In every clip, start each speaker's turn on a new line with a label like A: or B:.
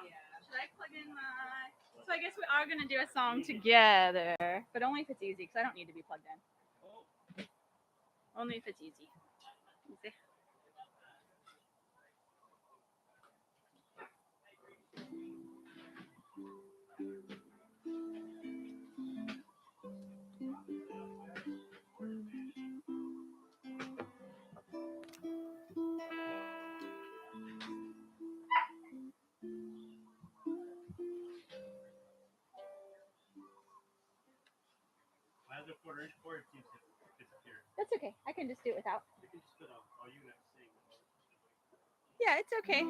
A: Should I plug in my... So I guess we are going to do a song together, but only if it's easy, because I don't need to be plugged in. Only if it's easy. Easy.
B: The quarter-inch cord seems to disappear.
A: That's okay. I can just do it without.
B: You can just put on all you have to sing.
A: Yeah, it's okay.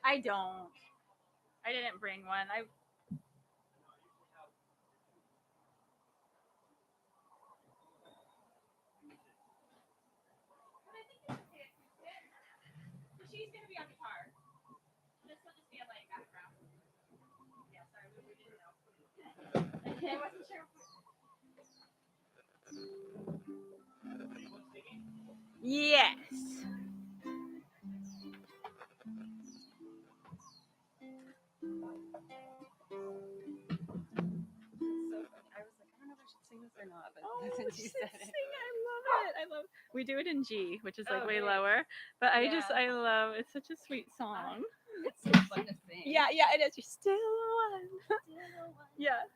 A: I don't. I didn't bring one. She's going to be on guitar. This will just be a light background. Yeah, sorry, we didn't know. I wasn't sure. Yes.
C: Or not, but
A: since
C: you
A: you
C: said
A: said
C: it.
A: I love it. We do it in G, which is like way lower. But I love it's such a sweet song.
C: It's so fun to sing.
A: Yeah, it is. You're still one. Yeah.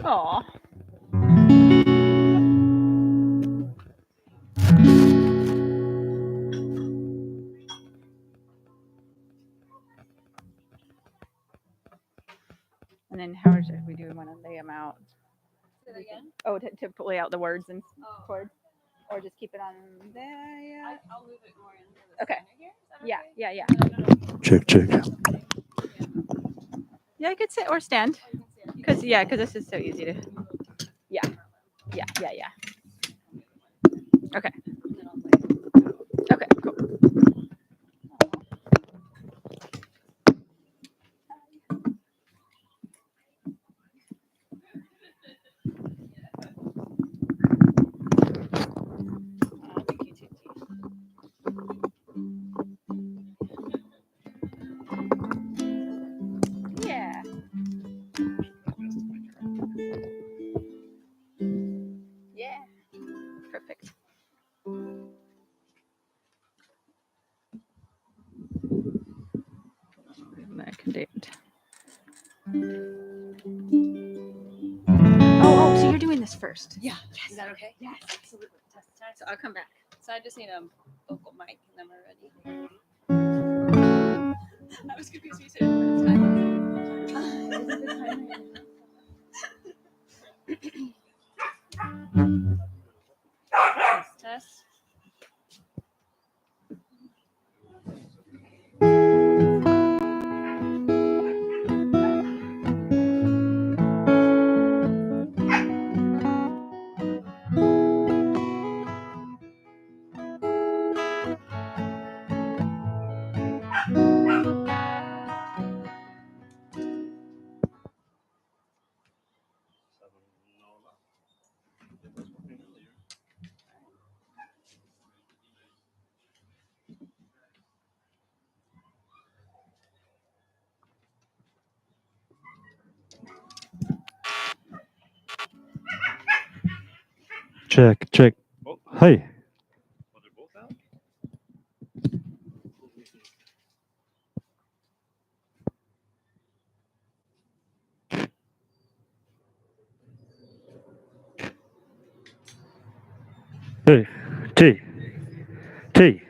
A: Aw. And then how should we do? Want to lay them out?
C: Say that again?
A: Oh, to lay out the words and chords, or just keep it on there. Yeah.
C: I'll move it more into the
A: Okay.
C: center here. Is that
A: Yeah.
B: Check.
A: Yeah, I could sit or stand. Because this is so easy to. Yeah. Okay. Okay. Cool. Yeah. Yeah. Perfect. Date. Oh, so you're doing this first?
C: Yeah. Yes. Is that okay?
A: Yes, absolutely. So I'll come back.
C: So I just need a vocal mic and then we're ready. I was confused when you said test.
D: check, check.
B: Oh,
D: Hey,
B: oh, they're both out?
D: hey, T, T.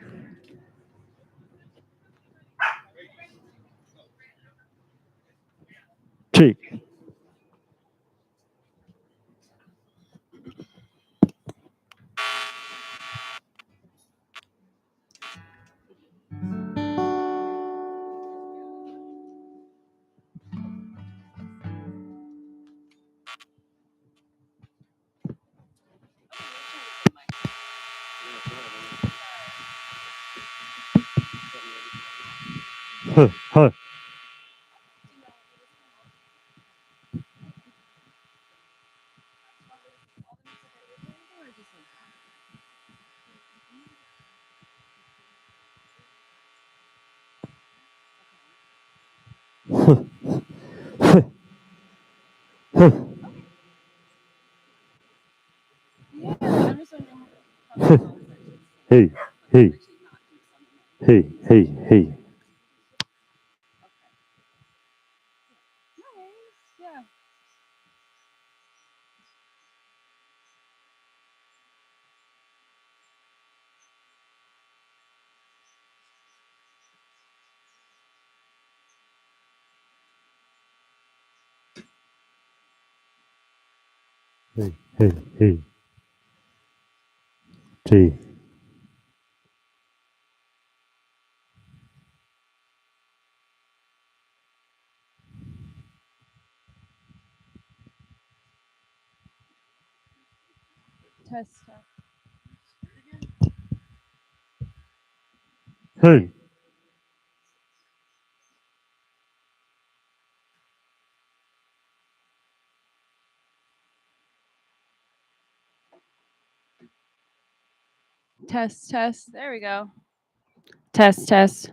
D: T. Huh, huh. Huh, huh, huh.
C: Yeah, I'm just wondering how
D: Huh. Hey, hey, hey, hey, hey.
C: No worries. Yeah.
D: Hey, hey, hey. T.
C: Test, test.
D: Hey.
C: Test, test. There we go. Test, test.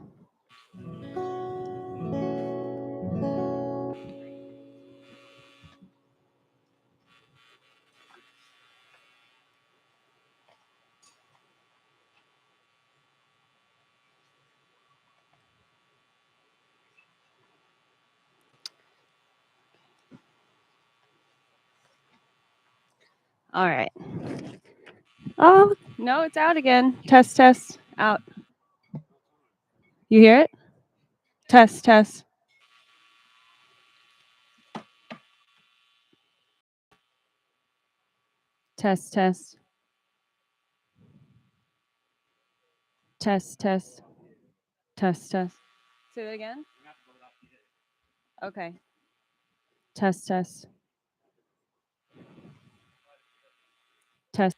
C: All right. Oh, no, it's out again. Test, test. Out. You hear it? Test, test. Test, test. Test, test. Test, test. Say that again. Okay. Test, test. Test.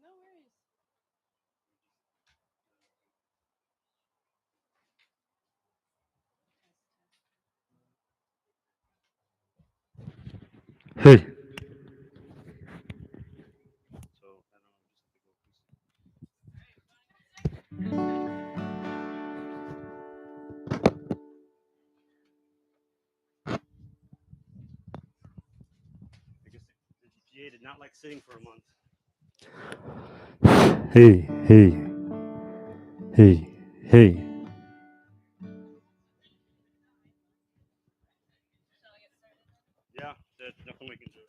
C: No worries.
D: Hey.
B: So, I don't know, I guess the GA did not like sitting for a month.
D: Hey, hey, hey, hey.
B: Yeah, there's nothing we can do.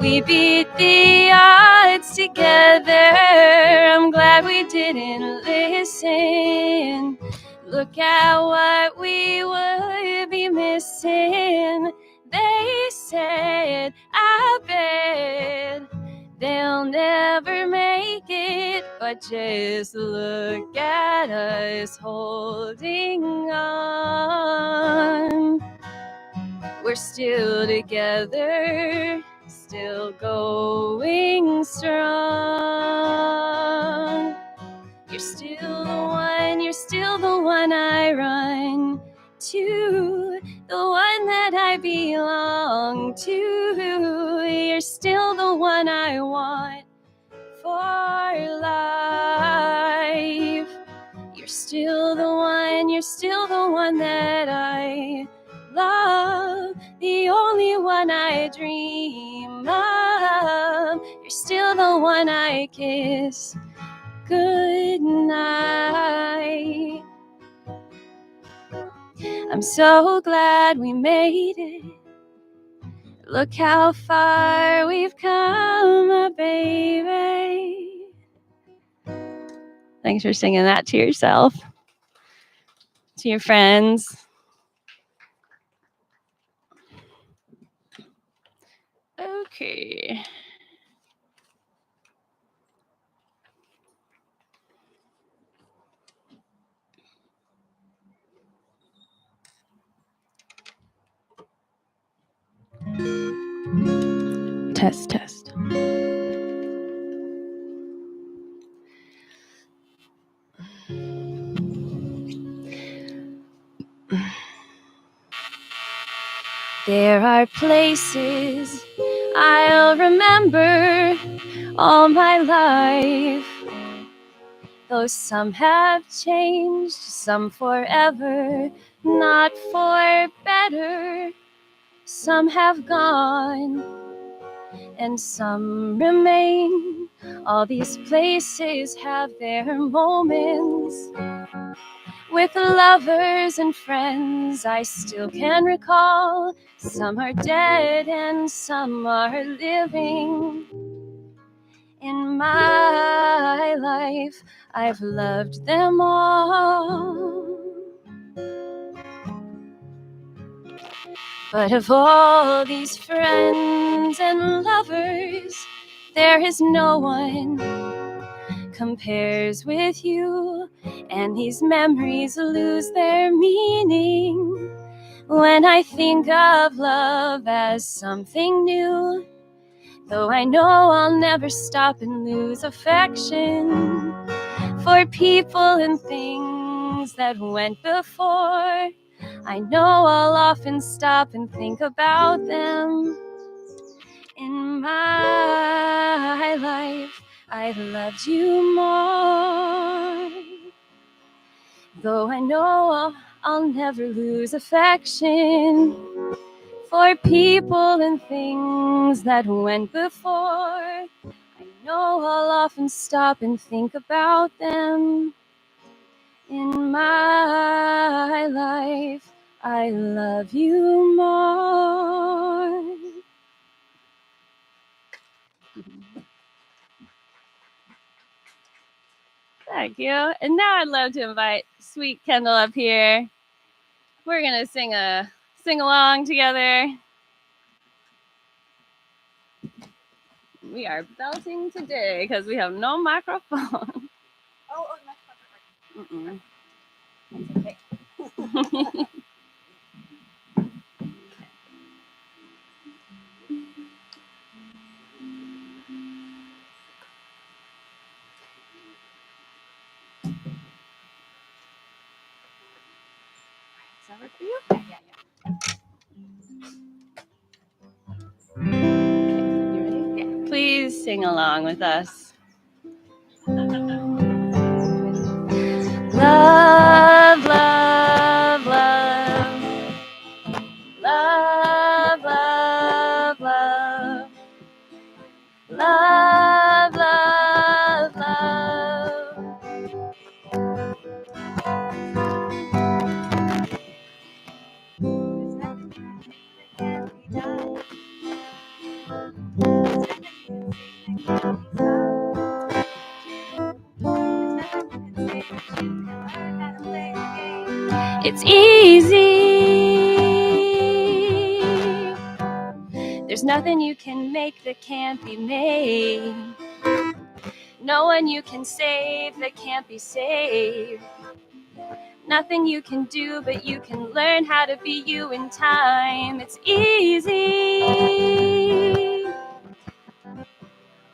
C: We beat the odds together. I'm glad we didn't listen. Look at what we would be missing. They said, I bet they'll never make it, but just look at us holding on. We're still together, still going strong. You're still the one I run to, the one that I belong to. You're still the one I want for life. You're still the one that I love, the only one I dream of. You're still the one I kiss good night. I'm so glad we made it. Look how far we've come, baby. Thanks for singing that to yourself, to your friends. Okay. Test, test. There are places I'll remember all my life. Though some have changed, some forever, not for better. Some have gone, and some remain. All these places have their moments. With lovers and friends I still can recall. Some are dead and some are living. In my life, I've loved them all. But of all these friends and lovers, there is no one compares with you. And these memories lose their meaning when I think of love as something new. Though I know I'll never stop and lose affection for people and things that went before. I know I'll often stop and think about them. In my life, I loved you more. Though I know I'll never lose affection for people and things that went before. I know I'll often stop and think about them. In my life, I love you more. Thank you. And now I'd love to invite sweet Kendyl up here. We're gonna sing along together. We are belting today because we have no microphone.
A: Oh, that's perfect.
C: Mm-mm.
A: Okay.
C: Does that work for you?
A: Yeah.
C: You ready?
A: Yeah.
C: Please sing along with us. Love, love, love. Love, love, love. Love, love, love. It's easy. There's nothing you can make that can't be made. No one you can save that can't be saved. Nothing you can do, but you can learn how to be you in time. It's easy.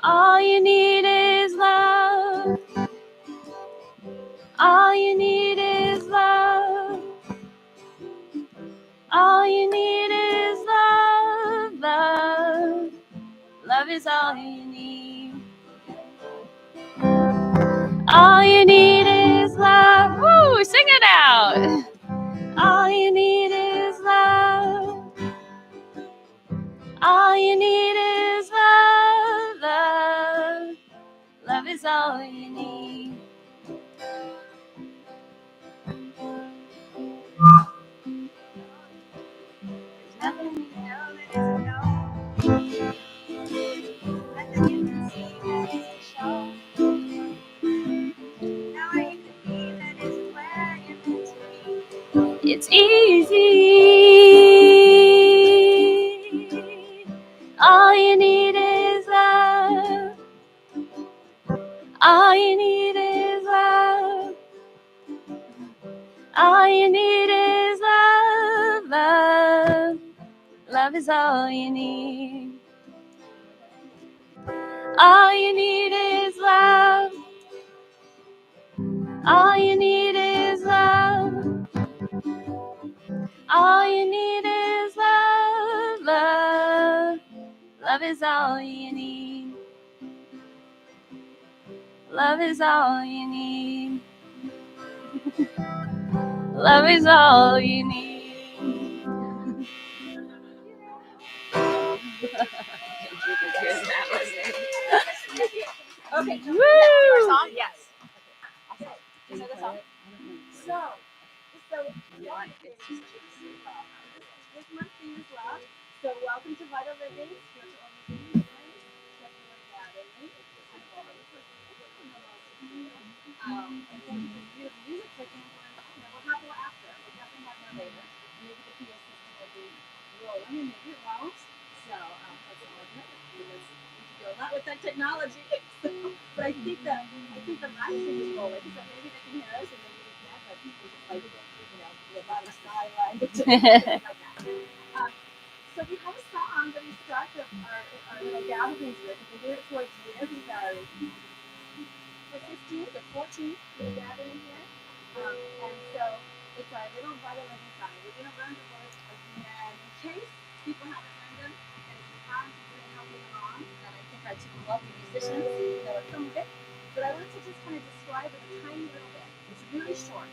C: All you need is love. All you need is love. All you need is love. Love. Love is all you need. All you need is love. Woo! Sing it out. All you need is love. All you need is love. Love. Love is all you need. There's nothing you know that isn't known. Nothing you can see that isn't shown. Nowhere you can be that isn't where you're meant to be. It's easy. All you need is love. All you need is love. All you need is love. Love. Love is all you need. All you need is love. All you need is love. All you need is love. Love. Love is all you need. Love is all you need. Love is all you need. Okay.
A: Woo! Our song? Yes. Okay. You know the song? So this month theme is love. So welcome to Vital Living, spiritual living. And then music picking, we'll have more after. We'll definitely have more later. Maybe the PA system will be rolling and maybe it won't. So that's all good because we can do a lot with that technology. But I think the live stream is rolling, so maybe they can hear us and maybe they can't, but we just like do a lot of sideline like that. So we have a song that we start our little gatherings with. We do it towards the end of the 15th or 14th, we're gathering here. And so it's our little vital living song. We're going to learn the words again in case people haven't learned them. And if you have, you're going to help me along. And I think our two lovely musicians know some of it. But I want to just kind of describe it a tiny little bit. It's really short.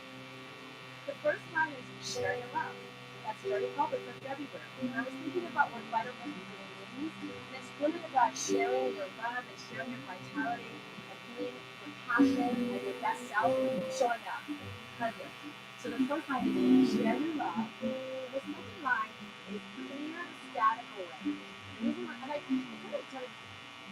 A: The first line is share your love. That's very public, that's everywhere. And I was thinking about what vital living really means. And it's really about sharing your love and sharing your vitality and being your passion and your best self, showing up and being present. So the first line is share your love. The second line is clear the static away. The reason why, and I kind of tried to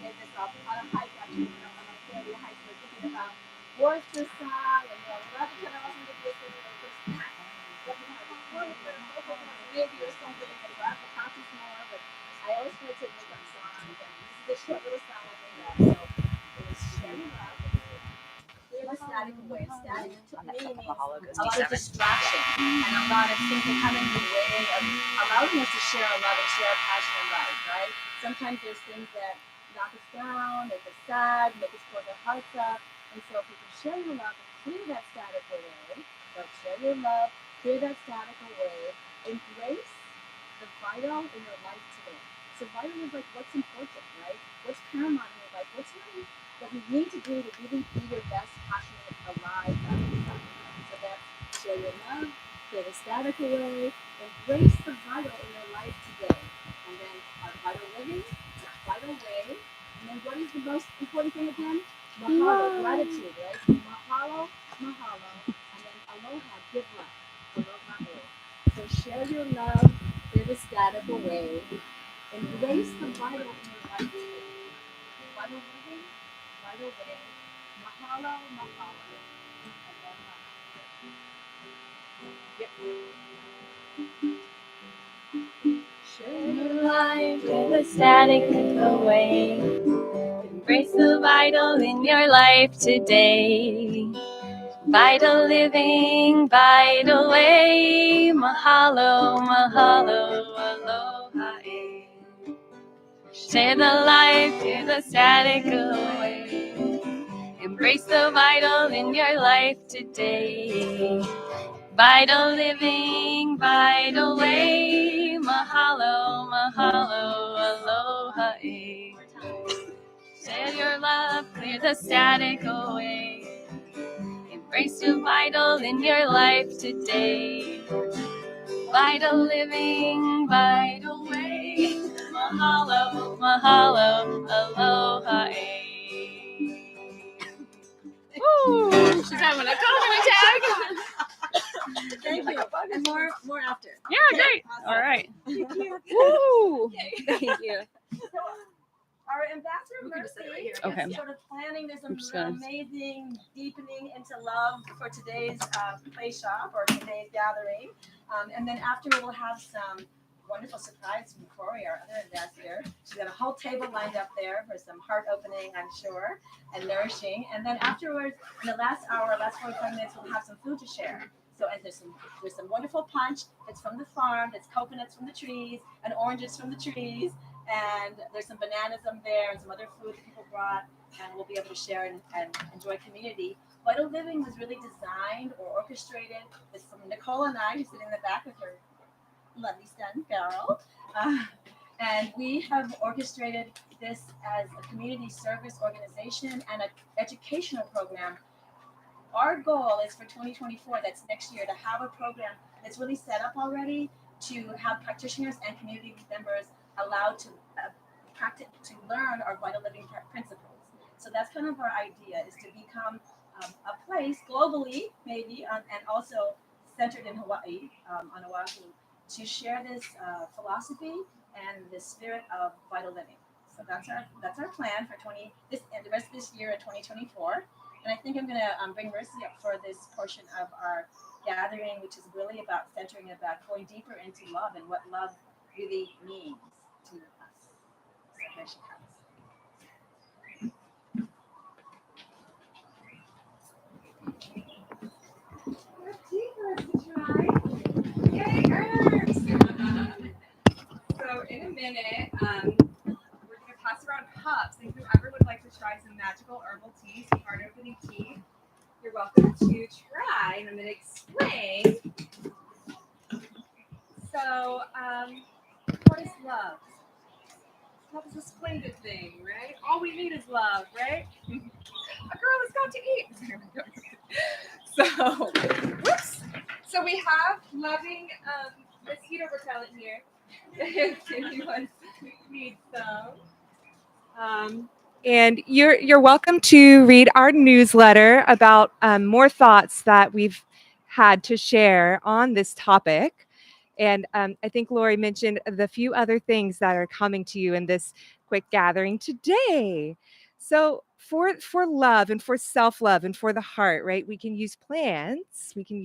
A: get this up on a hike actually, on a family hike, we're thinking about Worcester song and love each other, also to be a city like this. Maybe or something, and grab the copies more, but I always try to make up songs, and this is a short little song I made up, so it was sharing love, clear the static away. Static to me means a lot of distraction, and a lot of things that come in the way of allowing us to share our love and share our passion in life, right? Sometimes there's things that knock us down, make us sad, make us close our hearts up, and so if we can share your love and clear that static away, so share your love, clear that static away, embrace the vital in your life today. So vital is like what's important, right? What's paramount in your life? What's really what you need to do to really be your best, passionate, alive self. So that's share your love, clear the static away, embrace the vital in your life today. And then our vital living, vital way. And then what is the most important thing again? Mahalo, gratitude, right? Mahalo, mahalo. And then aloha, give love. Aloha. So share your love, clear the static away, embrace the vital in your life today. Vital living, vital way, mahalo, mahalo, aloha.
C: Share your life with the static away. Embrace the vital in your life today. Vital living, vital way. Mahalo, mahalo, aloha. Share the life, share the static away. Embrace the vital in your life today. Vital living, vital way. Mahalo, mahalo, aloha. Share your love, clear the static away. Embrace your vital in your life today. Vital living, vital way. Mahalo, mahalo, aloha. Woo! She's having a COVID attack.
A: Thank you. And more after.
C: Yeah, great.
A: Awesome.
C: All right.
A: Thank you.
C: Woo! Thank you.
A: Our ambassador Merci
C: Okay.
A: is sort of planning this
C: I'm just gonna-
A: amazing deepening into love for today's play shop or today's gathering. And then after we'll have some wonderful surprise from Cory, our other ambassador. She's got a whole table lined up there for some heart opening, I'm sure, and nourishing. And then afterwards, in the last hour, last 45 minutes, we'll have some food to share. So and there's some wonderful punch. It's from the farm. It's coconuts from the trees and oranges from the trees. And there's some bananas up there and some other food that people brought, and we'll be able to share and enjoy community. Vital Living was really designed or orchestrated. It's from Nicole and I, who's sitting in the back with her lovely son, Carol. And we have orchestrated this as a community service organization and an educational program. Our goal is for 2024, that's next year, to have a program that's really set up already to have practitioners and community members allowed to practice, to learn our vital living principles. So that's kind of our idea, is to become a place globally, maybe, and also centered in Hawaii, on Oahu, to share this philosophy and the spirit of vital living. So that's our plan for the rest of this year in 2024. And I think I'm going to bring Merci up for this portion of our gathering, which is really about centering, about going deeper into love and what love really means to us. So here she comes.
E: So in a minute, we're going to pass around cups, and whoever would like to try some magical herbal tea, some heart opening tea, you're welcome to try, and I'm going to explain. So, what is love? Love is a splendid thing, right? All we need is love, right? A girl has got to eat. So, whoops. So we have loving mosquito repellent here. If anyone needs some. And you're welcome to read our newsletter about more thoughts that we've had to share on this topic. And I think Lori mentioned the few other things that are coming to you in this quick gathering today. So for love and for self-love and for the heart, right? We can use plants. We can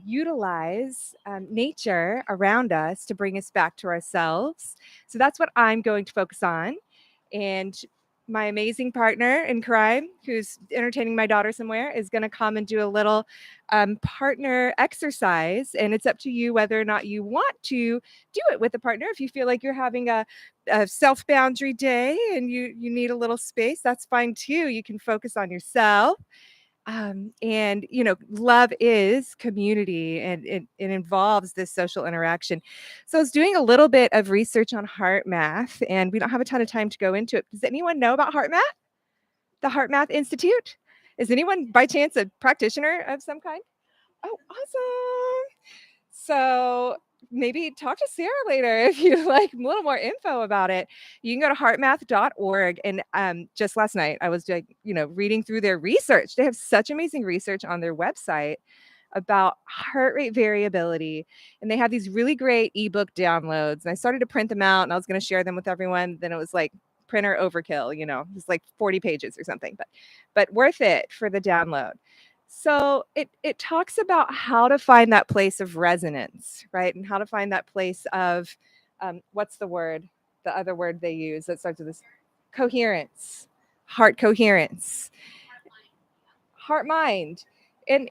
E: utilize nature around us to bring us back to ourselves. So that's what I'm going to focus on. And my amazing partner in crime, who's entertaining my daughter somewhere, is going to come and do a little partner exercise. And it's up to you whether or not you want to do it with a partner. If you feel like you're having a self-boundary day and you need a little space, that's fine too. You can focus on yourself. And love is community, and it involves this social interaction. So I was doing a little bit of research on heart math, and we don't have a ton of time to go into it. Does anyone know about heart math? The Heart Math Institute? Is anyone by chance a practitioner of some kind? Oh, awesome. So maybe talk to Sarah later if you like a little more info about it. You can go to heartmath.org. And just last night I was reading through their research. They have such amazing research on their website about heart rate variability. And they have these really great ebook downloads. And I started to print them out and I was going to share them with everyone. Then it was like printer overkill, it's like 40 pages or something, but worth it for the download. So it talks about how to find that place of resonance, right? And how to find that place of what's the word? The other word they use that starts with this coherence, heart coherence, heart mind. And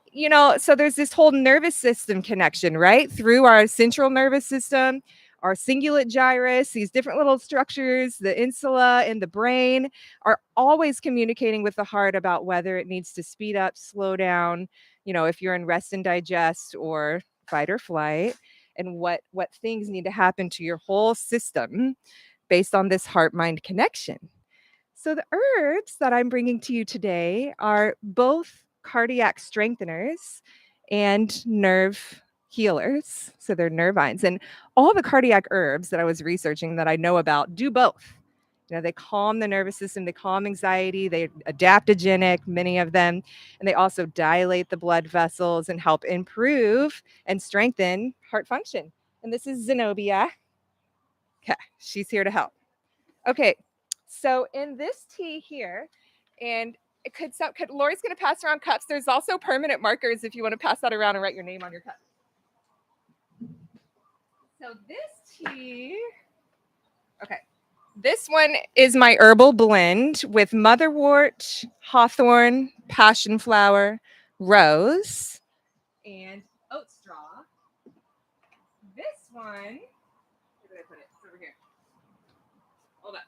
E: so there's this whole nervous system connection, right? Through our central nervous system, our cingulate gyrus, these different little structures, the insula in the brain are always communicating with the heart about whether it needs to speed up, slow down, if you're in rest and digest or fight or flight, and what things need to happen to your whole system based on this heart mind connection. So the herbs that I'm bringing to you today are both cardiac strengtheners and nerve healers. So they're nervines. And all the cardiac herbs that I was researching that I know about do both. They calm the nervous system, they calm anxiety, they're adaptogenic, many of them, and they also dilate the blood vessels and help improve and strengthen heart function. And this is Zenobia. Okay, she's here to help. Okay, so in this tea here, and Lori's going to pass around cups. There's also permanent markers if you want to pass that around and write your name on your cup. So this tea, okay, this one is my herbal blend with motherwort, hawthorn, passion flower, rose, and oat straw. This one, where did I put it? It's over here. Hold up.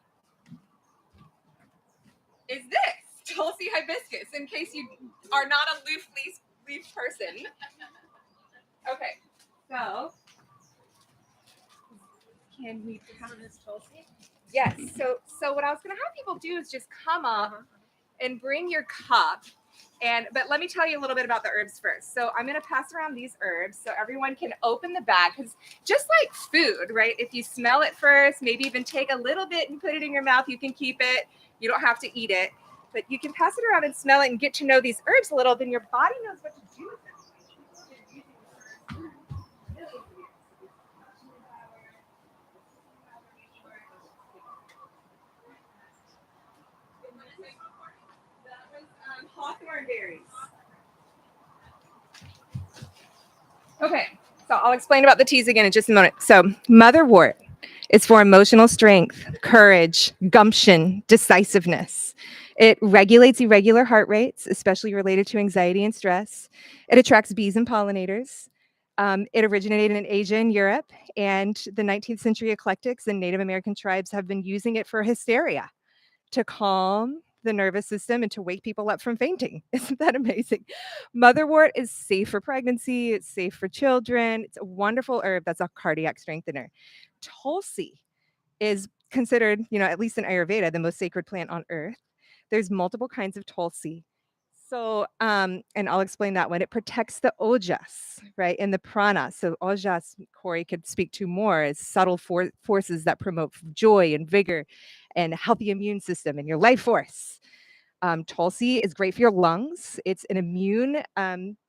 E: Is this Tulsi hibiscus, in case you are not a leaf person. Okay, so can we have this Tulsi? Yes. So what I was going to have people do is just come up and bring your cup. But let me tell you a little bit about the herbs first. So I'm going to pass around these herbs so everyone can open the bag, because just like food, right? If you smell it first, maybe even take a little bit and put it in your mouth, you can keep it. You don't have to eat it, but you can pass it around and smell it and get to know these herbs a little. Then your body knows what to do with them. That was hawthorn berries. Okay, so I'll explain about the teas again in just a moment. So motherwort is for emotional strength, courage, gumption, decisiveness. It regulates irregular heart rates, especially related to anxiety and stress. It attracts bees and pollinators. It originated in Asia and Europe, and the 19th century eclectics and Native American tribes have been using it for hysteria, to calm the nervous system and to wake people up from fainting. Isn't that amazing? Motherwort is safe for pregnancy. It's safe for children. It's a wonderful herb that's a cardiac strengthener. Tulsi is considered, at least in Ayurveda, the most sacred plant on earth. There's multiple kinds of Tulsi. So, and I'll explain that one. It protects the ojas, right, and the prana. So ojas, Cory could speak to more, as subtle forces that promote joy and vigor and healthy immune system and your life force. Tulsi is great for your lungs. It's an immune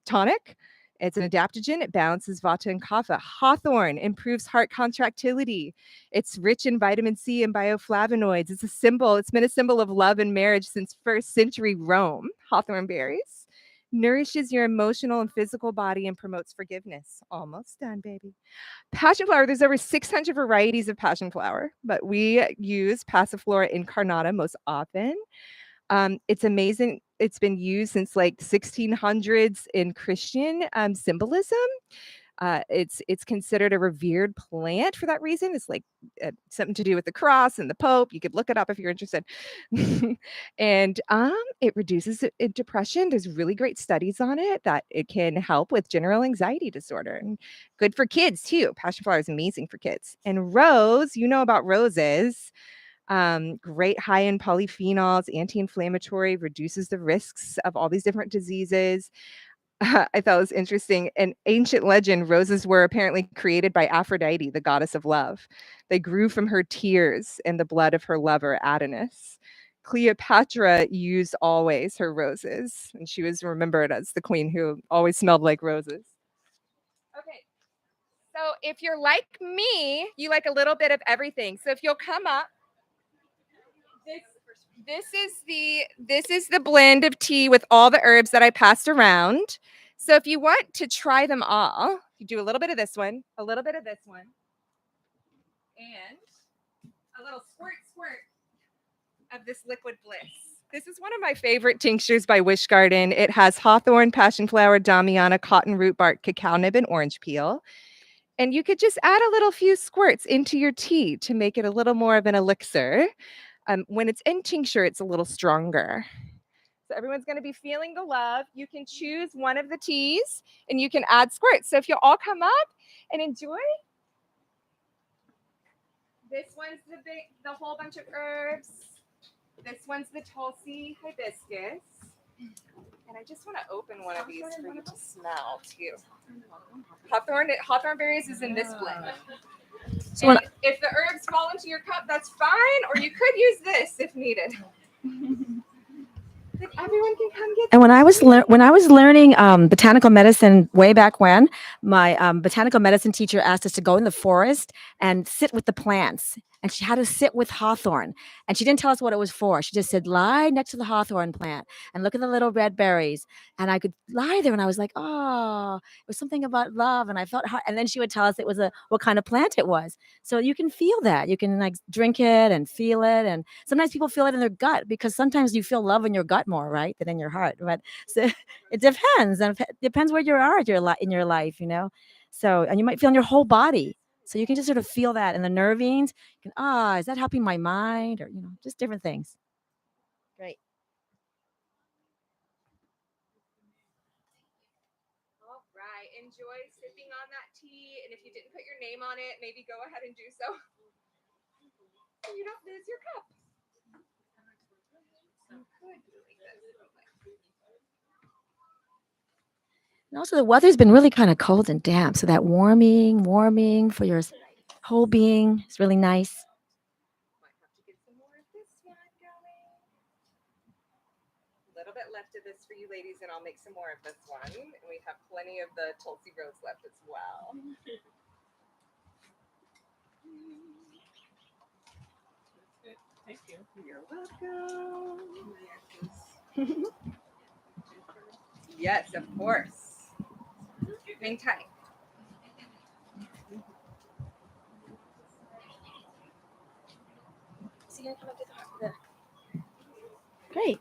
E: tonic. It's an adaptogen. It balances vata and kapha. Hawthorn improves heart contractility. It's rich in vitamin C and bioflavonoids. It's a symbol. It's been a symbol of love and marriage since 1st century Rome. Hawthorn berries nourishes your emotional and physical body and promotes forgiveness. Almost done, baby. Passion flower, there's over 600 varieties of passion flower, but we use Passiflora incarnata most often. It's amazing. It's been used since like 1600s in Christian symbolism. It's considered a revered plant for that reason. It's like something to do with the cross and the Pope. You could look it up if you're interested. And it reduces depression. There's really great studies on it that it can help with general anxiety disorder, and good for kids too. Passion flower is amazing for kids. And rose, you know about roses. Great high in polyphenols, anti-inflammatory, reduces the risks of all these different diseases. I thought it was interesting. In ancient legend, roses were apparently created by Aphrodite, the goddess of love. They grew from her tears and the blood of her lover, Adonis. Cleopatra used always her roses, and she was remembered as the queen who always smelled like roses. Okay, so if you're like me, you like a little bit of everything. So if you'll come up, This is the blend of tea with all the herbs that I passed around. So if you want to try them all, you do a little bit of this one, a little bit of this one, and a little squirt of this liquid bliss. This is one of my favorite tinctures by Wish Garden. It has hawthorn, passion flower, damiana, cotton root bark, cacao nib, and orange peel. And you could just add a little few squirts into your tea to make it a little more of an elixir. When it's in tincture, it's a little stronger. So everyone's going to be feeling the love. You can choose one of the teas and you can add squirts. So if you'll all come up and enjoy. This one's the whole bunch of herbs. This one's the Tulsi hibiscus. And I just want to open one of these for you to smell too. Hawthorn berries is in this blend. So if the herbs fall into your cup, that's fine, or you could use this if needed. Everyone can come get.
F: And when I was learning botanical medicine way back when, my botanical medicine teacher asked us to go in the forest and sit with the plants. And she had us sit with hawthorn. And she didn't tell us what it was for. She just said, lie next to the hawthorn plant and look at the little red berries. And I could lie there and I was like, oh, it was something about love. And I felt hard. And then she would tell us it was what kind of plant it was. So you can feel that. You can like drink it and feel it. And sometimes people feel it in their gut because sometimes you feel love in your gut more, right, than in your heart. But so it depends. And it depends where you are in your life, you know. So, and you might feel in your whole body. So you can just sort of feel that in the nervings. You can, is that helping my mind? Or, you know, just different things. Great.
E: All right. Enjoy sipping on that tea. And if you didn't put your name on it, maybe go ahead and do so. So you don't lose your cup.
F: And also the weather's been really kind of cold and damp. So that warming for your whole being is really nice.
E: Might have to get some more of this one going. A little bit left of this for you ladies, and I'll make some more of this one. And we have plenty of the Tulsi rose left as well.
A: Thank you.
E: You're welcome. Yes, of course. Hang tight.
F: Great.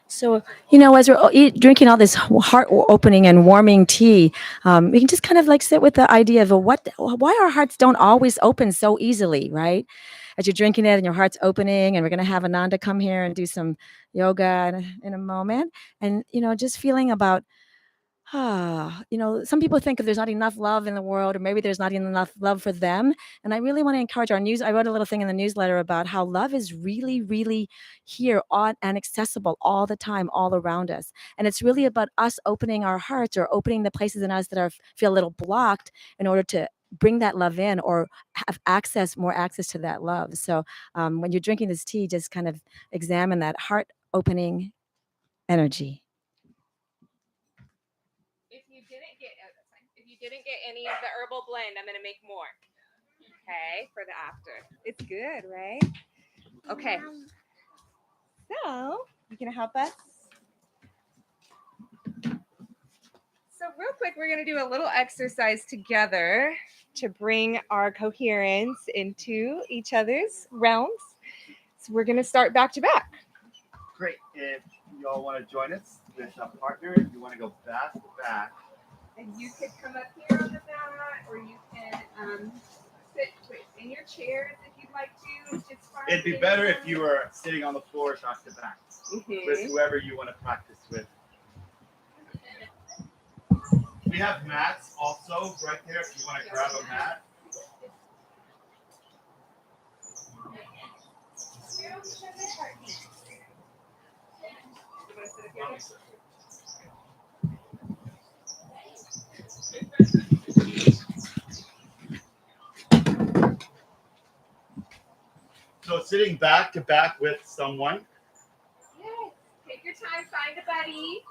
F: So, you know, as we're drinking all this heart-opening and warming tea, we can just kind of like sit with the idea of why our hearts don't always open so easily, right? As you're drinking it and your heart's opening, and we're going to have Ananda come here and do some yoga in a moment. And, you know, just feeling about, you know, some people think if there's not enough love in the world, or maybe there's not enough love for them. And I really want to encourage I wrote a little thing in the newsletter about how love is really, really here on and accessible all the time, all around us. And it's really about us opening our hearts or opening the places in us that feel a little blocked in order to bring that love in or have more access to that love. So when you're drinking this tea, just kind of examine that heart opening energy.
E: If you didn't get any of the herbal blend, I'm going to make more. Okay, for the after. It's good, right? Okay. So, you going to help us? So real quick, we're going to do a little exercise together to bring our coherence into each other's realms. So we're going to start back to back.
B: Great. If y'all want to join us with a partner, you want to go back to back.
E: And you could come up here on the mat, or you can sit in your chairs if you'd like to. It's just fine.
B: It'd be better if you were sitting on the floor back to back with whoever you want to practice with. We have mats also right there if you want to grab a mat. So sitting back to back with someone.
E: Yes. Take your time, find a buddy,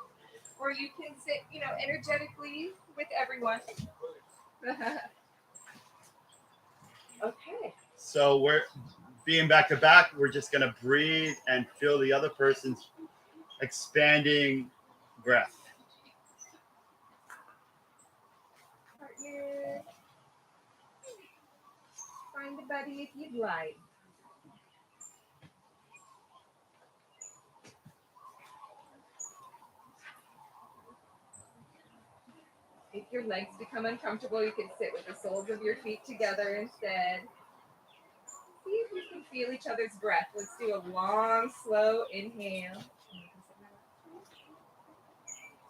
E: or you can sit, you know, energetically with everyone. Okay.
B: So being back to back, we're just going to breathe and feel the other person's expanding breath.
E: Partner, find a buddy if you'd like. If your legs become uncomfortable, you can sit with the soles of your feet together instead. See if you can feel each other's breath. Let's do a long, slow inhale.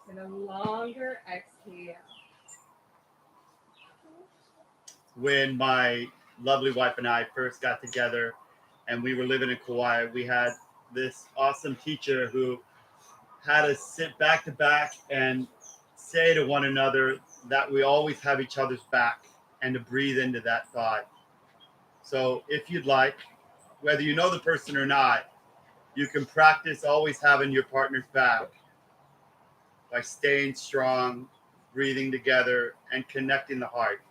E: And a longer exhale.
B: When my lovely wife and I first got together and we were living in Kauai, we had this awesome teacher who had us sit back to back and say to one another that we always have each other's back and to breathe into that thought. So if you'd like, whether you know the person or not, you can practice always having your partner's back by staying strong, breathing together, and connecting the heart.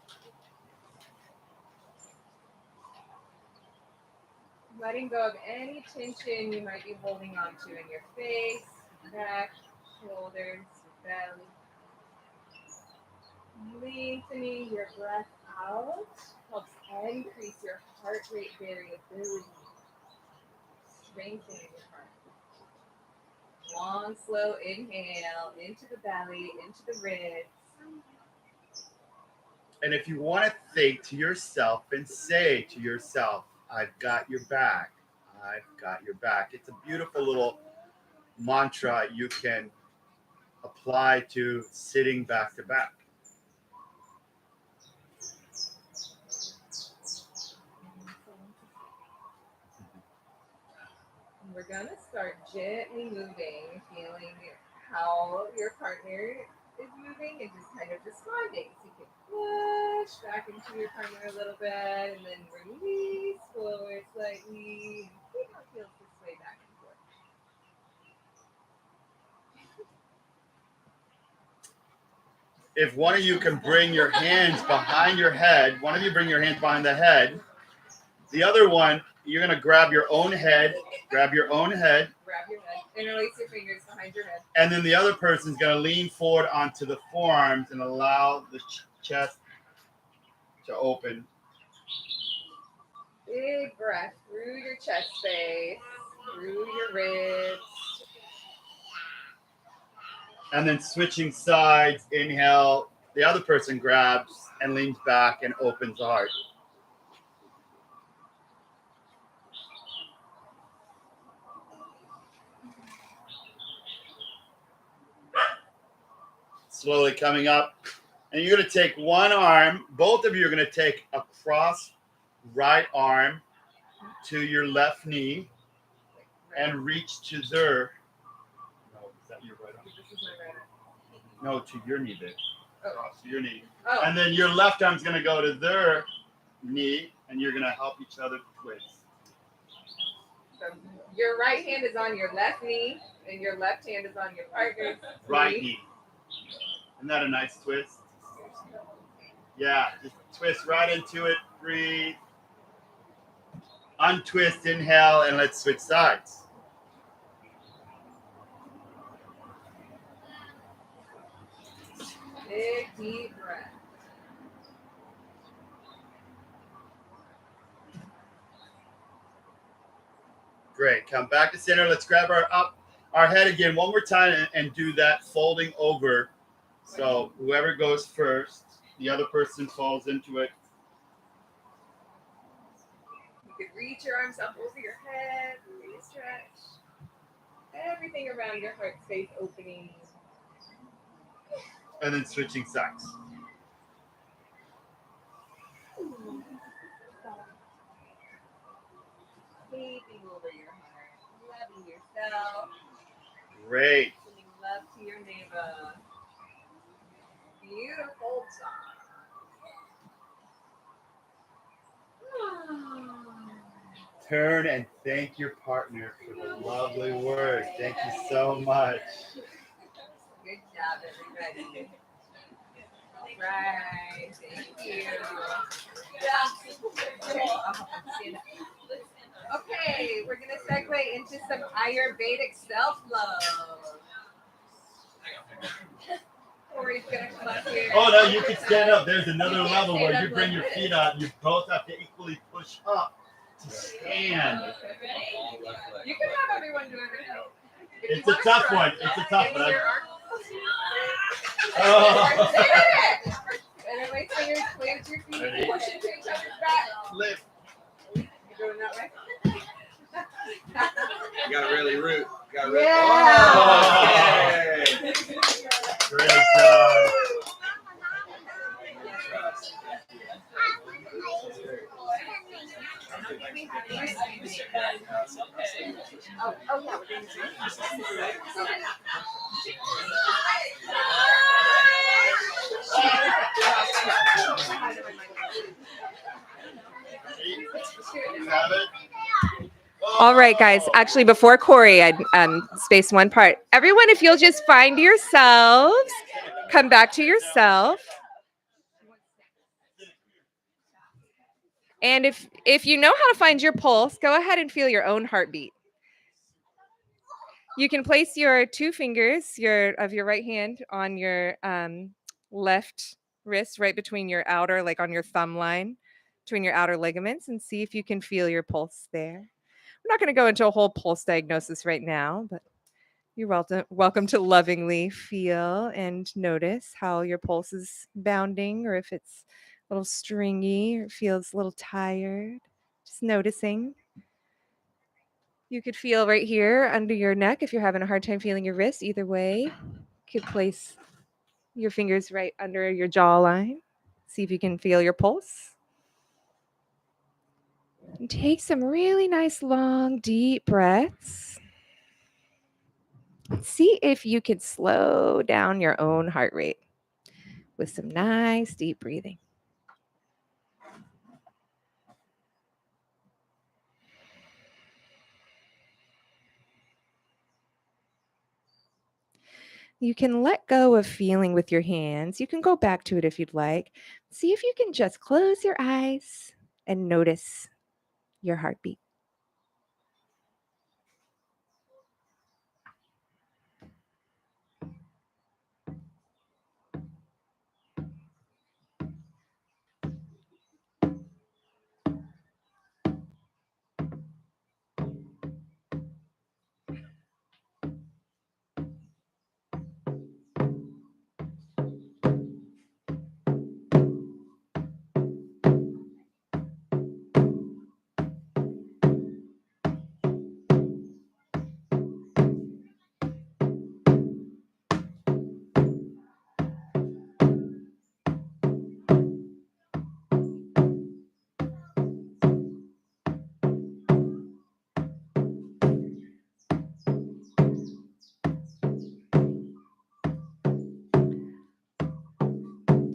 E: Letting go of any tension you might be holding on to in your face, neck, shoulders, belly. Lengthening your breath out helps increase your heart rate variability, strengthening your heart. Long, slow inhale into the belly, into the ribs.
B: And if you want to think to yourself and say to yourself, I've got your back, I've got your back. It's a beautiful little mantra you can apply to sitting back to back.
E: And we're going to start gently moving, feeling how your partner is moving and just kind of responding. So you can push back into your partner a little bit and then release forward slightly. See how it feels this way back and forth.
B: If one of you can bring your hands behind your head, one of you bring your hands behind the head, the other one, you're going to grab your own head,
E: Grab your head, interlace your fingers behind your head.
B: and then the other person's going to lean forward onto the forearms and allow the chest to open.
E: Big breath through your chest space, through your ribs.
B: And then switching sides, inhale, the other person grabs and leans back and opens the heart. Slowly coming up. And you're going to take one arm, both of you are going to take across right arm to your left knee and reach to their. No, is that your right arm?
E: This is my right arm.
B: No, to your knee, babe.
E: Oh.
B: Across to your knee.
E: Oh.
B: And then your left arm's going to go to their knee and you're going to help each other twist.
E: So your right hand is on your left knee and your left hand is on your partner's
B: Right knee. Isn't that a nice twist? Yeah, just twist right into it. Breathe. Untwist, inhale, and let's switch sides.
E: Big deep breath.
B: Great. Come back to center. Let's grab our head again one more time and do that folding over. So whoever goes first, the other person falls into it.
E: You can reach your arms up over your head, really stretch. Everything around your heart space opening.
B: And then switching sides.
E: Sleeping over your heart, loving yourself.
B: Great.
E: Sending love to your neighbor. Beautiful job.
B: Turn and thank your partner for the lovely words. Thank you so much.
E: Good job, everybody. Right, thank you. Yeah. Okay, we're going to segue into some Ayurvedic self-love. Cory's going to come up here.
B: Oh no, you can stand up. There's another level where you bring your feet out. You both have to equally push up to stand.
E: You can have everyone doing it.
B: It's a tough one. It's a tough one.
E: Oh. And then wait till you're clear to your feet,
B: Ready?
E: push into each other's back.
B: Lift.
E: You doing that right?
G: You gotta really root. You gotta
E: Yeah.
G: root. Oh,
B: Great job.
E: All right, guys. Actually, before Cory, I'd space one part. Everyone, if you'll just find yourselves, come back to yourself. And if you know how to find your pulse, go ahead and feel your own heartbeat. You can place your two fingers of your right hand on your left wrist, right between your outer, like on your thumb line, between your outer ligaments, and see if you can feel your pulse there. We're not going to go into a whole pulse diagnosis right now, but you're welcome to lovingly feel and notice how your pulse is bounding, or if it's a little stringy or feels a little tired. Just noticing. You could feel right here under your neck if you're having a hard time feeling your wrist. Either way, you could place your fingers right under your jawline. See if you can feel your pulse. And take some really nice, long, deep breaths. See if you could slow down your own heart rate with some nice, deep breathing. You can let go of feeling with your hands. You can go back to it if you'd like. See if you can just close your eyes and notice your heartbeat.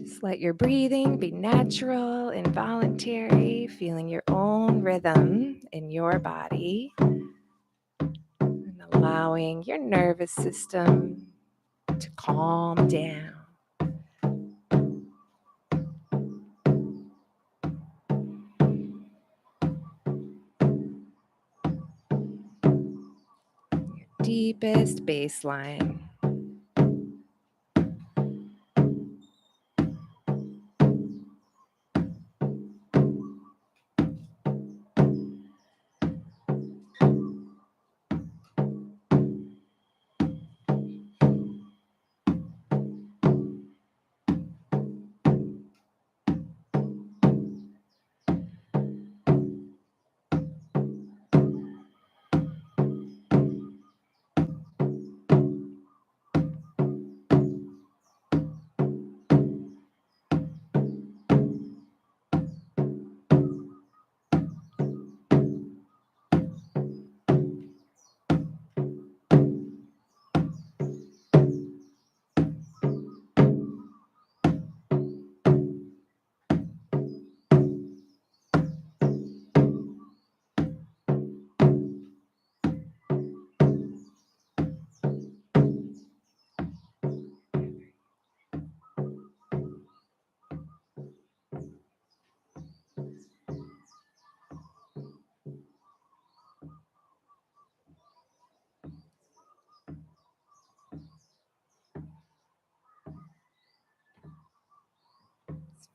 E: Just let your breathing be natural and voluntary, feeling your own rhythm in your body, and allowing your nervous system to calm down. Your deepest baseline.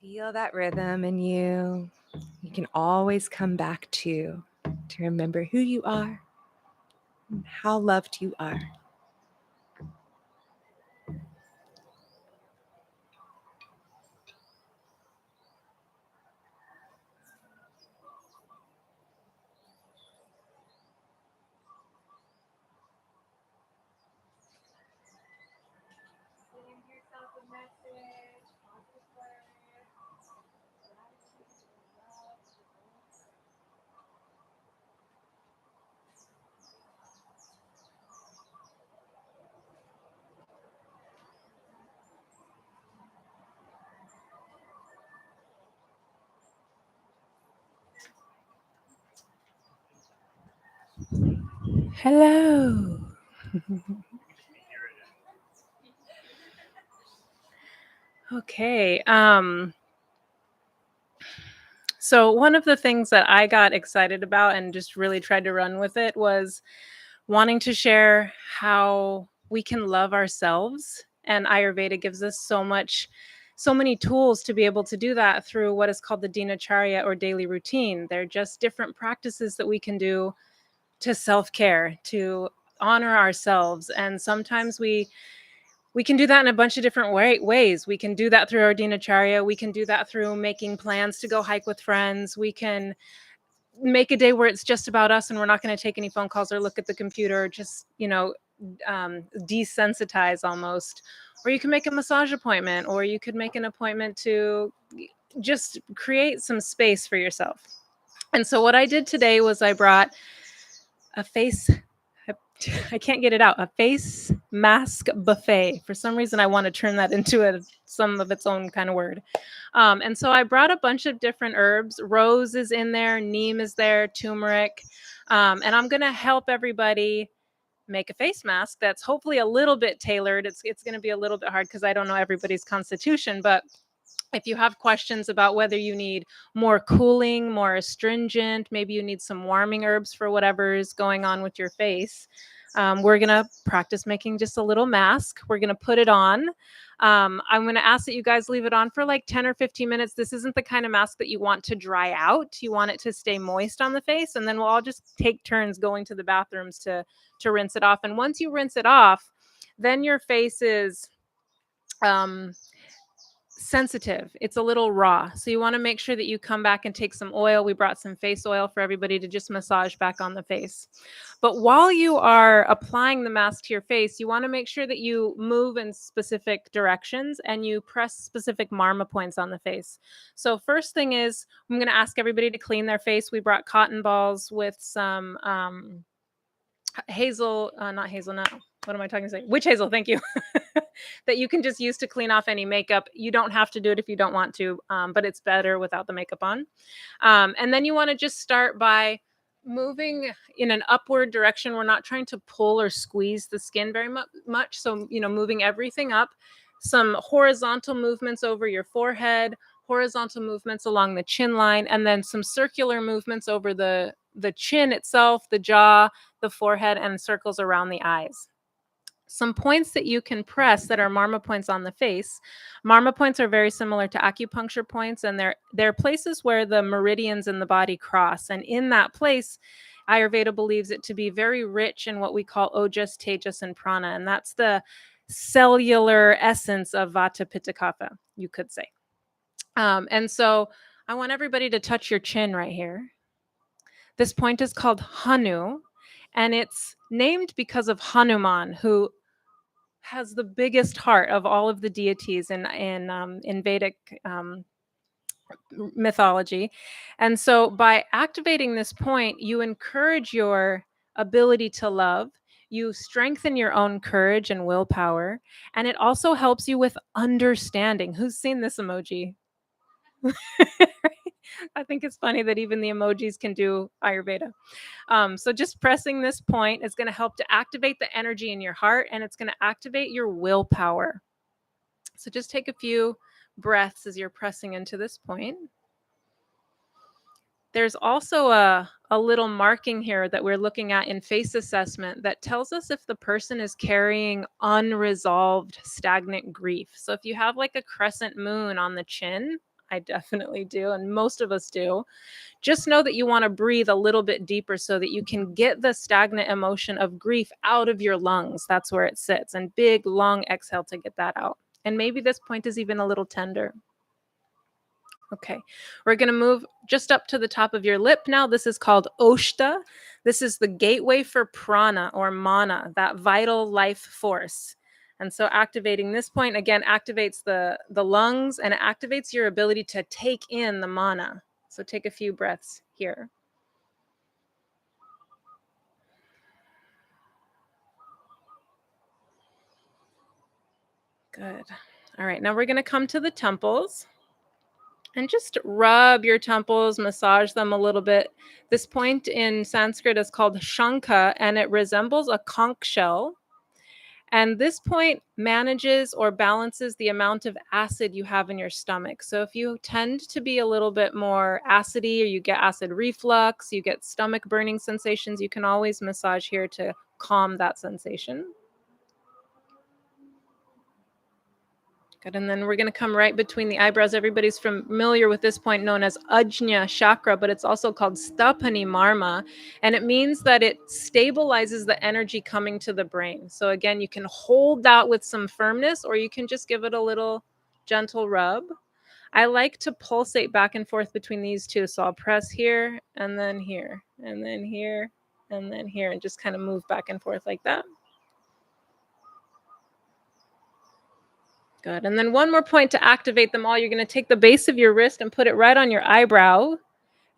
E: Feel that rhythm in you. You can always come back to remember who you are and how loved you are.
H: Hello. Okay. So one of the things that I got excited about and just really tried to run with it was wanting to share how we can love ourselves. And Ayurveda gives us so many tools to be able to do that through what is called the dinacharya or daily routine. They're just different practices that we can do to self-care, to honor ourselves. And sometimes we can do that in a bunch of different ways. We can do that through our dinacharya. We can do that through making plans to go hike with friends. We can make a day where it's just about us and we're not going to take any phone calls or look at the computer, just, desensitize almost. Or you can make a massage appointment, or you could make an appointment to just create some space for yourself. And so what I did today was I brought a I can't get it out. A face mask buffet. For some reason, I want to turn that into some of its own kind of word. And so I brought a bunch of different herbs. Rose is in there, neem is there, turmeric. And I'm going to help everybody make a face mask that's hopefully a little bit tailored. It's going to be a little bit hard because I don't know everybody's constitution, but if you have questions about whether you need more cooling, more astringent, maybe you need some warming herbs for whatever is going on with your face, we're going to practice making just a little mask. We're going to put it on. I'm going to ask that you guys leave it on for like 10 or 15 minutes. This isn't the kind of mask that you want to dry out. You want it to stay moist on the face. And then we'll all just take turns going to the bathrooms to rinse it off. And once you rinse it off, then your face is sensitive. It's a little raw. So you want to make sure that you come back and take some oil. We brought some face oil for everybody to just massage back on the face. But while you are applying the mask to your face, you want to make sure that you move in specific directions and you press specific marma points on the face. So first thing is, I'm going to ask everybody to clean their face. We brought cotton balls with some not hazelnut. What am I talking about? Witch hazel. Thank you. That you can just use to clean off any makeup. You don't have to do it if you don't want to, but it's better without the makeup on. And then you want to just start by moving in an upward direction. We're not trying to pull or squeeze the skin very much. So, moving everything up. Some horizontal movements over your forehead, horizontal movements along the chin line, and then some circular movements over the chin itself, the jaw, the forehead, and circles around the eyes. Some points that you can press that are marma points on the face. Marma points are very similar to acupuncture points, and they're places where the meridians in the body cross. And in that place, Ayurveda believes it to be very rich in what we call ojas, tejas, and prana. And that's the cellular essence of vata, pitta, kapha, you could say. And so I want everybody to touch your chin right here. This point is called Hanu, and it's named because of Hanuman, who has the biggest heart of all of the deities in Vedic mythology. And so by activating this point, you encourage your ability to love, you strengthen your own courage and willpower, and it also helps you with understanding. Who's seen this emoji? I think it's funny that even the emojis can do Ayurveda. So just pressing this point is going to help to activate the energy in your heart, and it's going to activate your willpower. So just take a few breaths as you're pressing into this point. There's also a little marking here that we're looking at in face assessment that tells us if the person is carrying unresolved stagnant grief. So if you have like a crescent moon on the chin, I definitely do, and most of us do. Just know that you want to breathe a little bit deeper so that you can get the stagnant emotion of grief out of your lungs. That's where it sits. And big, long exhale to get that out. And maybe this point is even a little tender. Okay, we're going to move just up to the top of your lip now. This is called Oshta. This is the gateway for prana or mana, that vital life force. And so activating this point, again, activates the lungs and it activates your ability to take in the mana. So take a few breaths here. Good. All right, now we're going to come to the temples. And just rub your temples, massage them a little bit. This point in Sanskrit is called Shankha, and it resembles a conch shell. And this point manages or balances the amount of acid you have in your stomach. So if you tend to be a little bit more acidy or you get acid reflux, you get stomach burning sensations, you can always massage here to calm that sensation. Good. And then we're going to come right between the eyebrows. Everybody's familiar with this point known as Ajna chakra, but it's also called Stapani Marma. And it means that it stabilizes the energy coming to the brain. So again, you can hold that with some firmness, or you can just give it a little gentle rub. I like to pulsate back and forth between these two. So I'll press here and then here and then here and then here and just kind of move back and forth like that. Good. And then one more point to activate them all. You're going to take the base of your wrist and put it right on your eyebrow.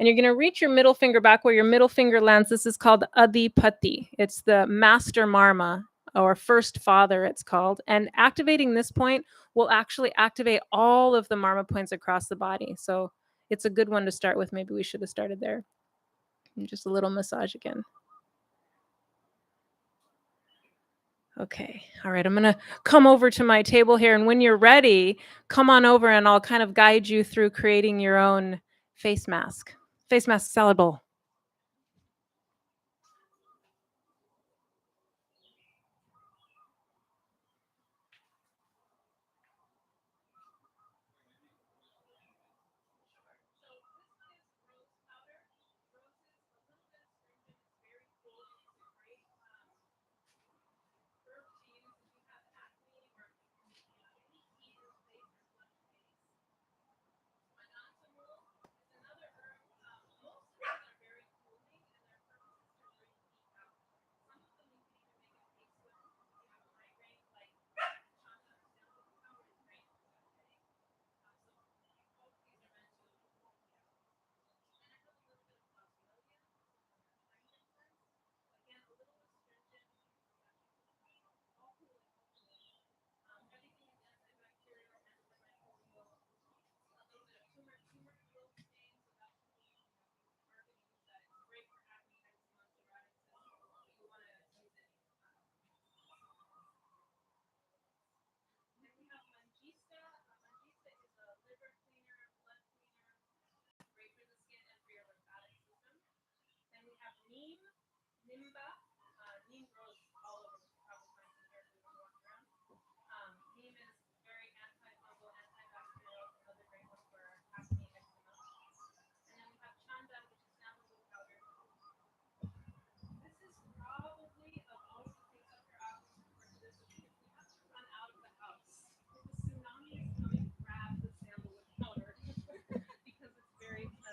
H: And you're going to reach your middle finger back where your middle finger lands. This is called Adipati. It's the master marma, or first father, it's called. And activating this point will actually activate all of the marma points across the body. So it's a good one to start with. Maybe we should have started there. And just a little massage again. Okay. All right. I'm going to come over to my table here. And when you're ready, come on over and I'll kind of guide you through creating your own face mask. Face mask salad bowl.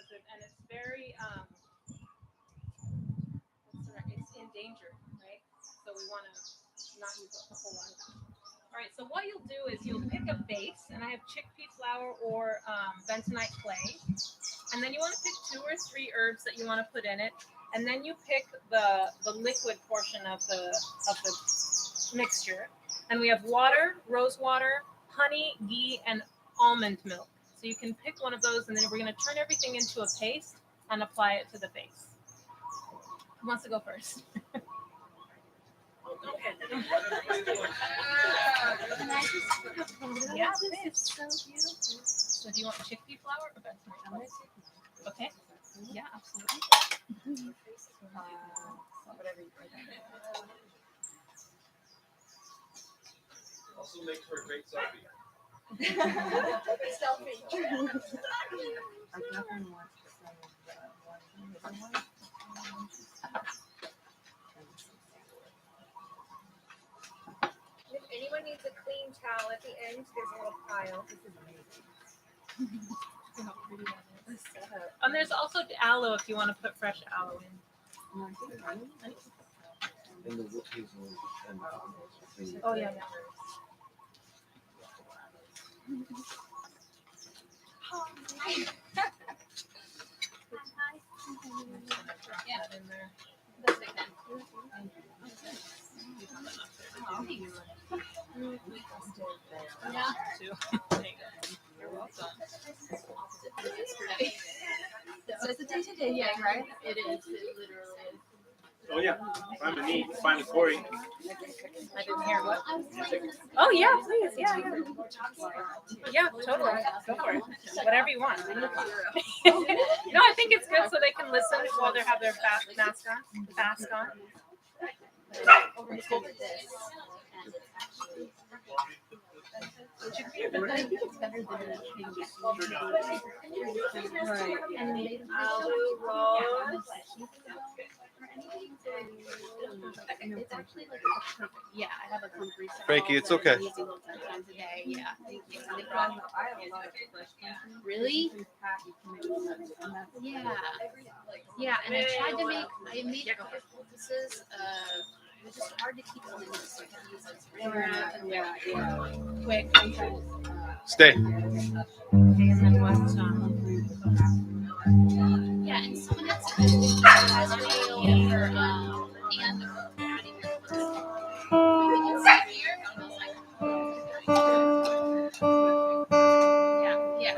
H: And it's very it's in danger, right? So we want to not use a whole lot of that. All right, so what you'll do is you'll pick a base, and I have chickpea flour or bentonite clay, and then you want to pick 2 or 3 herbs that you want to put in it, and then you pick the liquid portion of the mixture, and we have water, rose water, honey, ghee, and almond milk. So you can pick one of those, and then we're going to turn everything into a paste and apply it to the face. Who wants to go first? Okay. Yeah, it's so beautiful. So do you want chickpea flour or bentonite? Okay. Yeah, absolutely. Whatever you like.
G: Also makes for a great selfie.
E: If anyone needs a clean towel at the end, there's a little pile. This is amazing.
H: And there's also aloe if you want to put fresh aloe in. Oh yeah.
A: So it's a day to day thing, right? It is. It literally is.
G: Oh yeah, find me neat. Find me Cory.
H: I didn't hear what. Oh yeah, please. Yeah. Yeah, totally. Go for it. Whatever you want. No, I think it's good so they can listen while they have their mask on. Mask on.
A: But I think it's better than anything.
E: Right.
A: And they it's actually like yeah, I have a concrete.
G: Frankie, it's okay.
A: Times a day. Yeah. Thank you. Really? Yeah. Yeah, and I tried to make a couple poultices. It was just hard to keep them in this
E: Yeah.
A: quick.
G: Stay.
A: Yeah, and someone had suggested castor oil for and adding your yeah.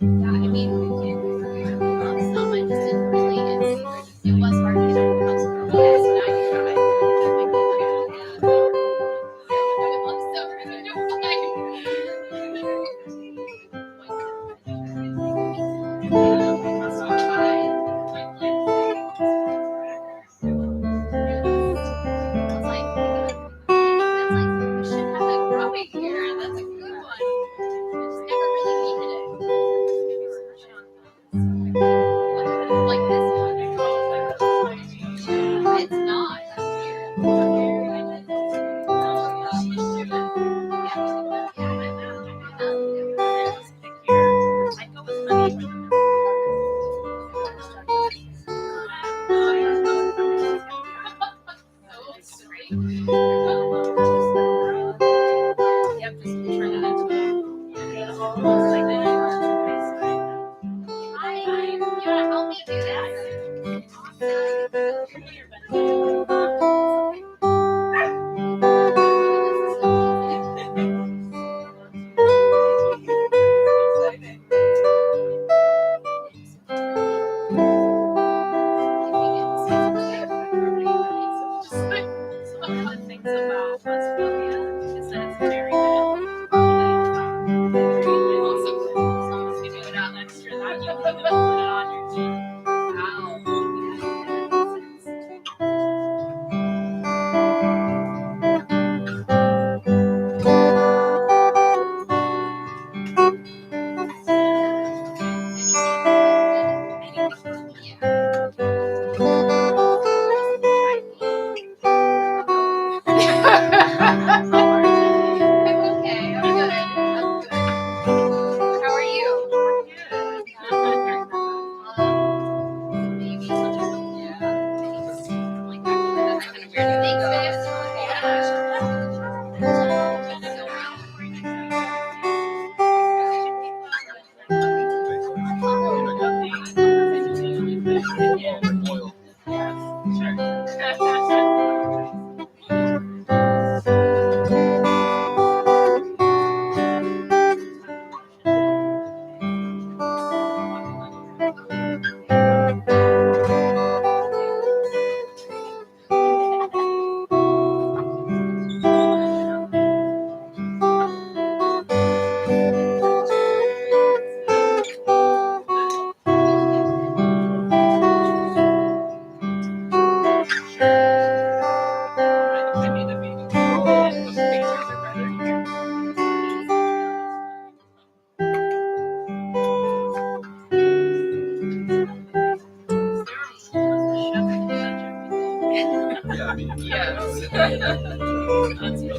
A: I mean, some I just didn't really. It was hard to get out of the house for yes, and I tried. I would love so
G: Oil or anything on there?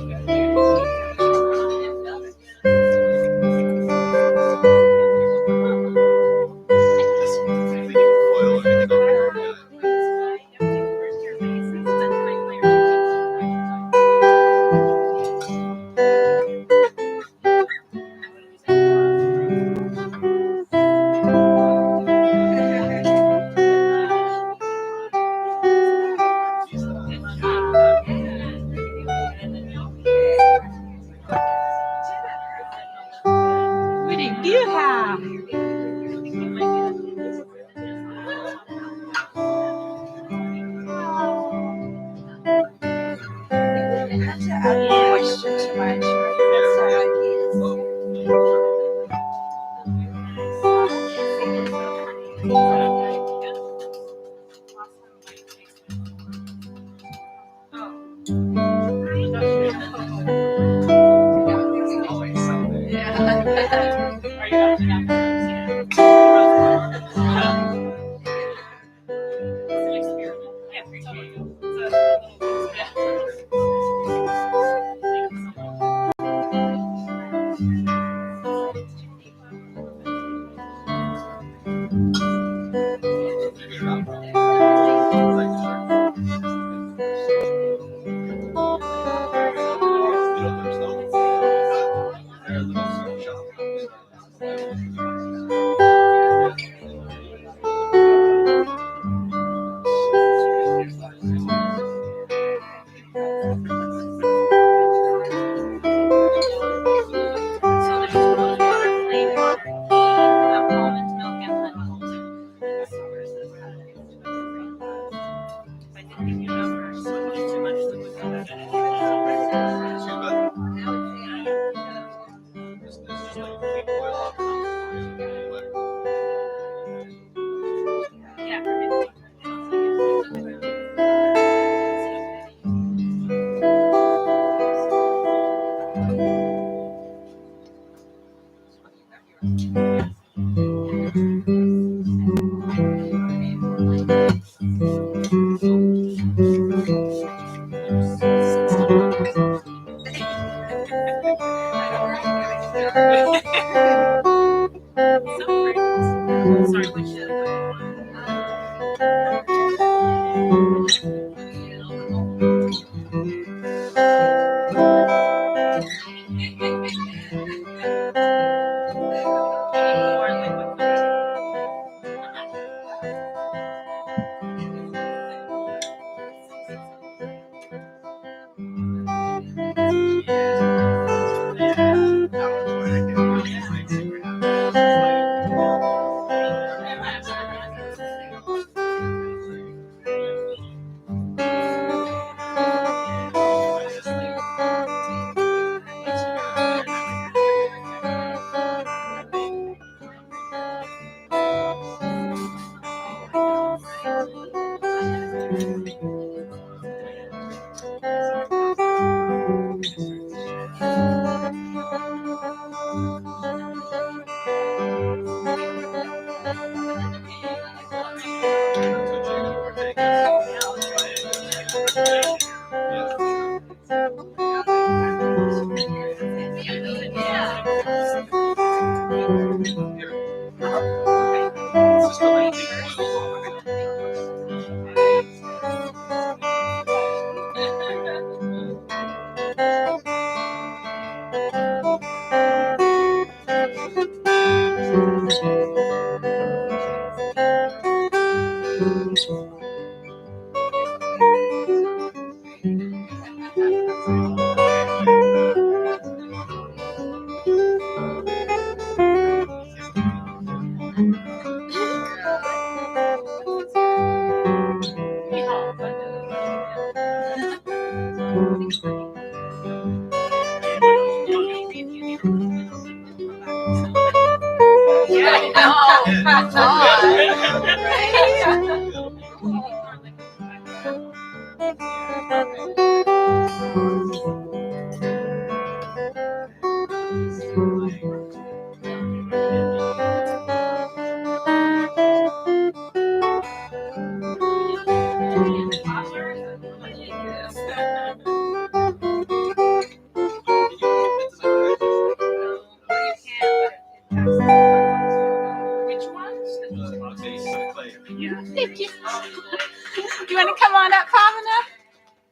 H: want to come on up, Pavana?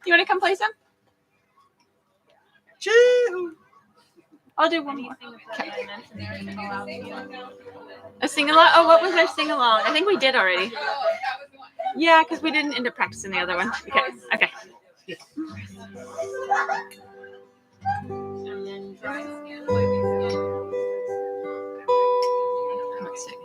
H: You want to come play some?
B: Choo!
H: I'll do one more. Okay. A sing along? Oh, what was our sing along? I think we did already. Yeah, because we didn't end up practicing the other one. Okay. Okay. Let's see.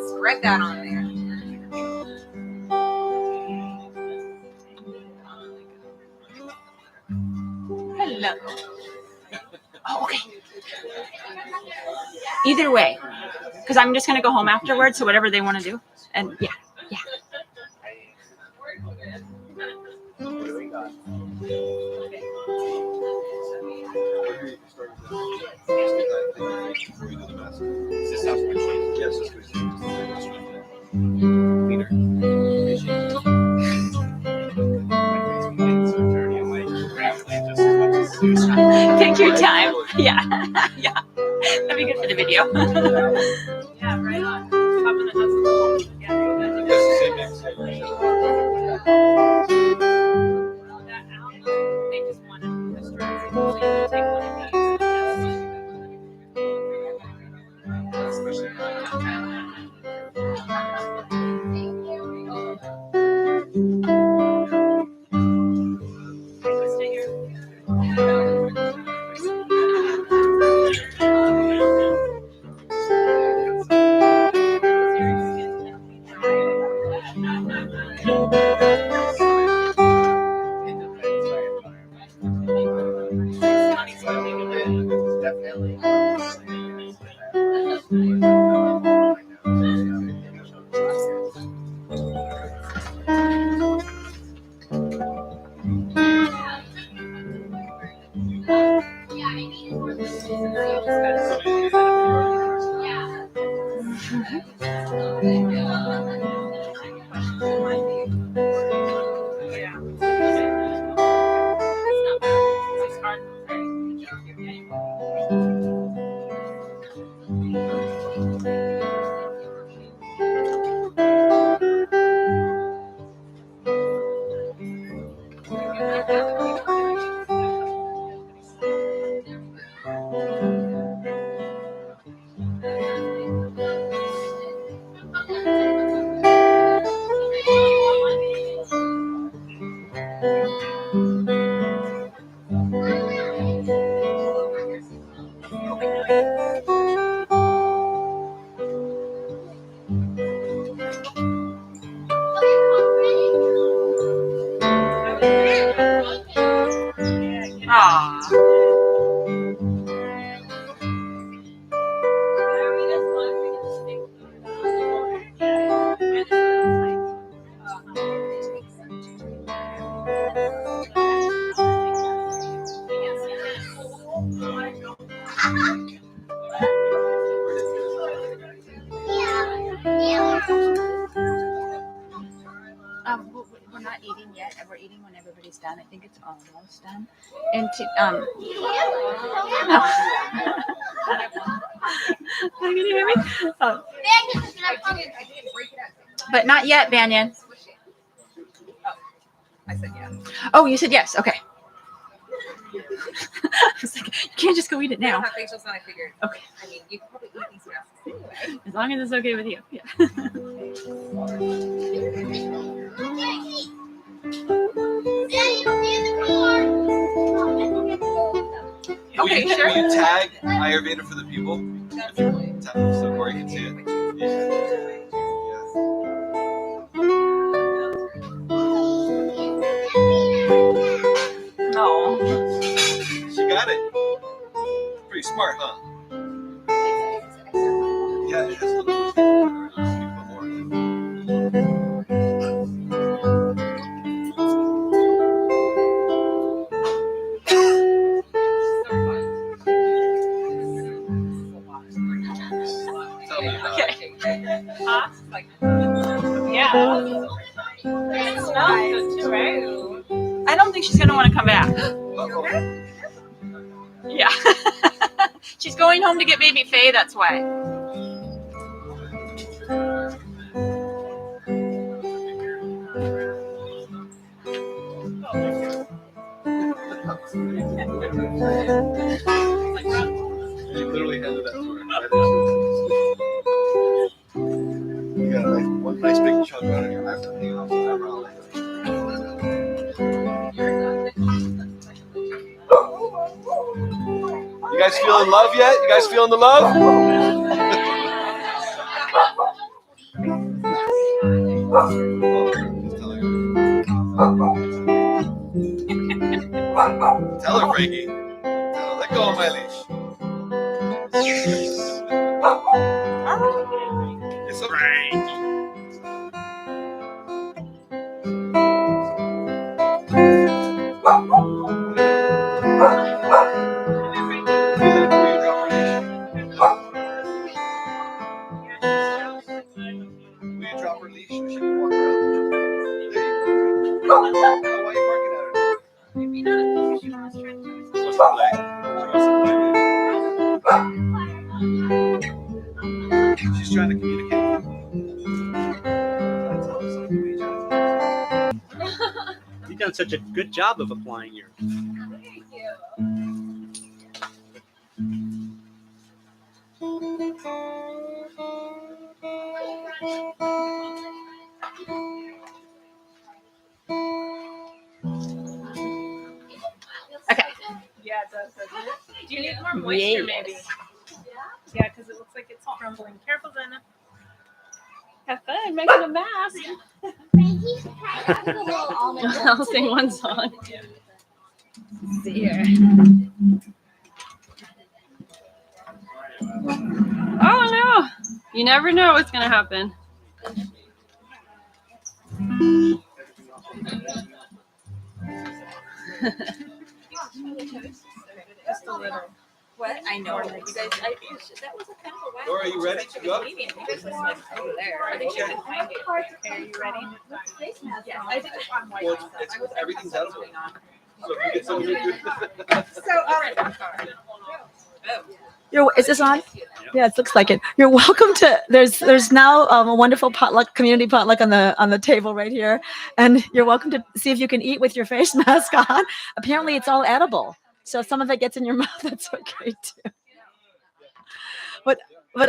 E: Spread that on there.
H: Hello. Oh, okay. Either way, because I'm just going to go home afterwards, so whatever they want to do. And yeah, yeah. Take your time. Yeah. Yeah. That'd be good for the video. Yeah, right on.
A: We're not eating yet. We're eating when everybody's done. I think it's almost done. And
F: Can you hear me? Oh.
A: but not yet, Banyan.
E: I said yeah.
A: Oh, you said yes. Okay. I was like, you can't just go eat it
E: Now.
A: now.
E: Have facials on, I figured.
A: Okay.
E: I mean, you can probably eat these masks anyway.
A: As long as it's okay with you. Yeah. Okay,
G: Will
A: sure.
G: you tag Ayurveda for the people? Tag so Cory can see it.
A: No.
G: She got it. Pretty smart, huh? Yeah, it has a little bit more. Tell me about it.
H: Huh? Yeah. It smells good too, right?
A: I don't think she's gonna want to come back. Yeah. She's going home to get baby Faye, that's why.
G: You literally handed that to her. You got one nice big chunk out of your eyebrow. You guys feeling love yet? You guys feeling the love? Tell her, Frankie. Let go of my leash. It's okay. Will you drop her leash so she can walk around? There you go. Why are you barking at her? She wants to play. She's trying to communicate.
B: You've done such a good job of applying your.
A: Okay.
H: Yeah, it does, doesn't it? Do you need more moisture, maybe? Yeah, because it looks like it's crumbling. Careful, Zena.
C: Have fun making a mask. I'll sing one song. See here. Oh no! You never know what's gonna happen.
H: Just a little.
E: What? I know. You guys, that was a kind of a wild.
G: Laura, are you ready to go?
E: You guys was like over there. I think she didn't find it.
H: Okay, are you ready?
E: Yeah, I did it on white.
G: Well, everything's edible. So if you get some of your
E: So, all right.
F: Is this on? Yeah, it looks like it. You're welcome to. There's now a wonderful potluck, community potluck on the table right here, and you're welcome to see if you can eat with your face mask on. Apparently, it's all edible, so if some of it gets in your mouth, that's okay too. But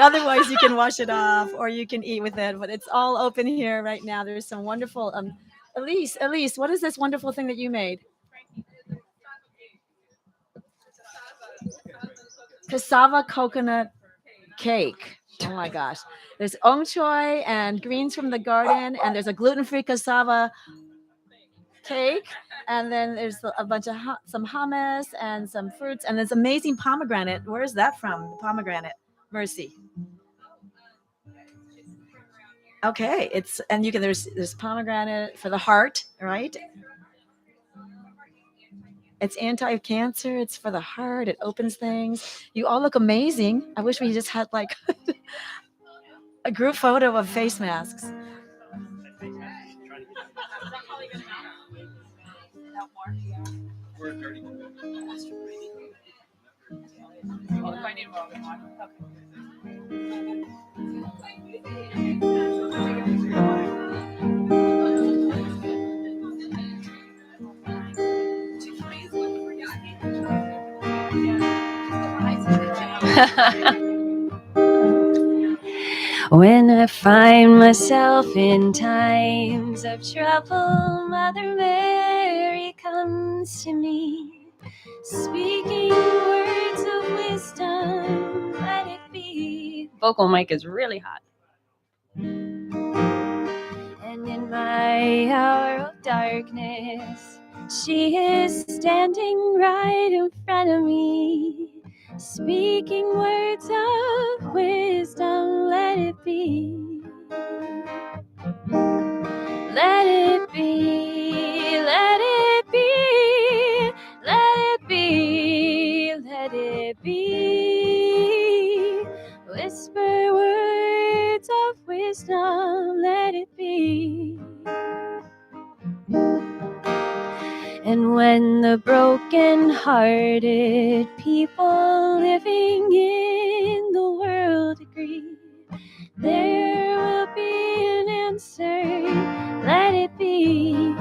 F: otherwise, you can wash it off or you can eat with it. But it's all open here right now. There's some wonderful. Elise, what is this wonderful thing that you made? Cassava coconut cake. Oh my gosh. There's ong choy and greens from the garden, and there's a gluten-free cassava cake, and then there's a bunch of some hummus and some fruits, and there's amazing pomegranate. Where is that from? The pomegranate. Merci. Okay, there's pomegranate for the heart, right? It's anti-cancer. It's for the heart. It opens things. You all look amazing. I wish we just had like a group photo of face masks.
C: When I find myself in times of trouble, Mother Mary comes to me, speaking words of wisdom, let it be. Vocal mic is really hot. And in my hour of darkness, she is standing right in front of me, speaking words of wisdom, let it be. Let it be, let it be, let it be, let it be. Whisper words of wisdom, let it be. And when the broken-hearted people living in the world agree, there will be an answer, let it be.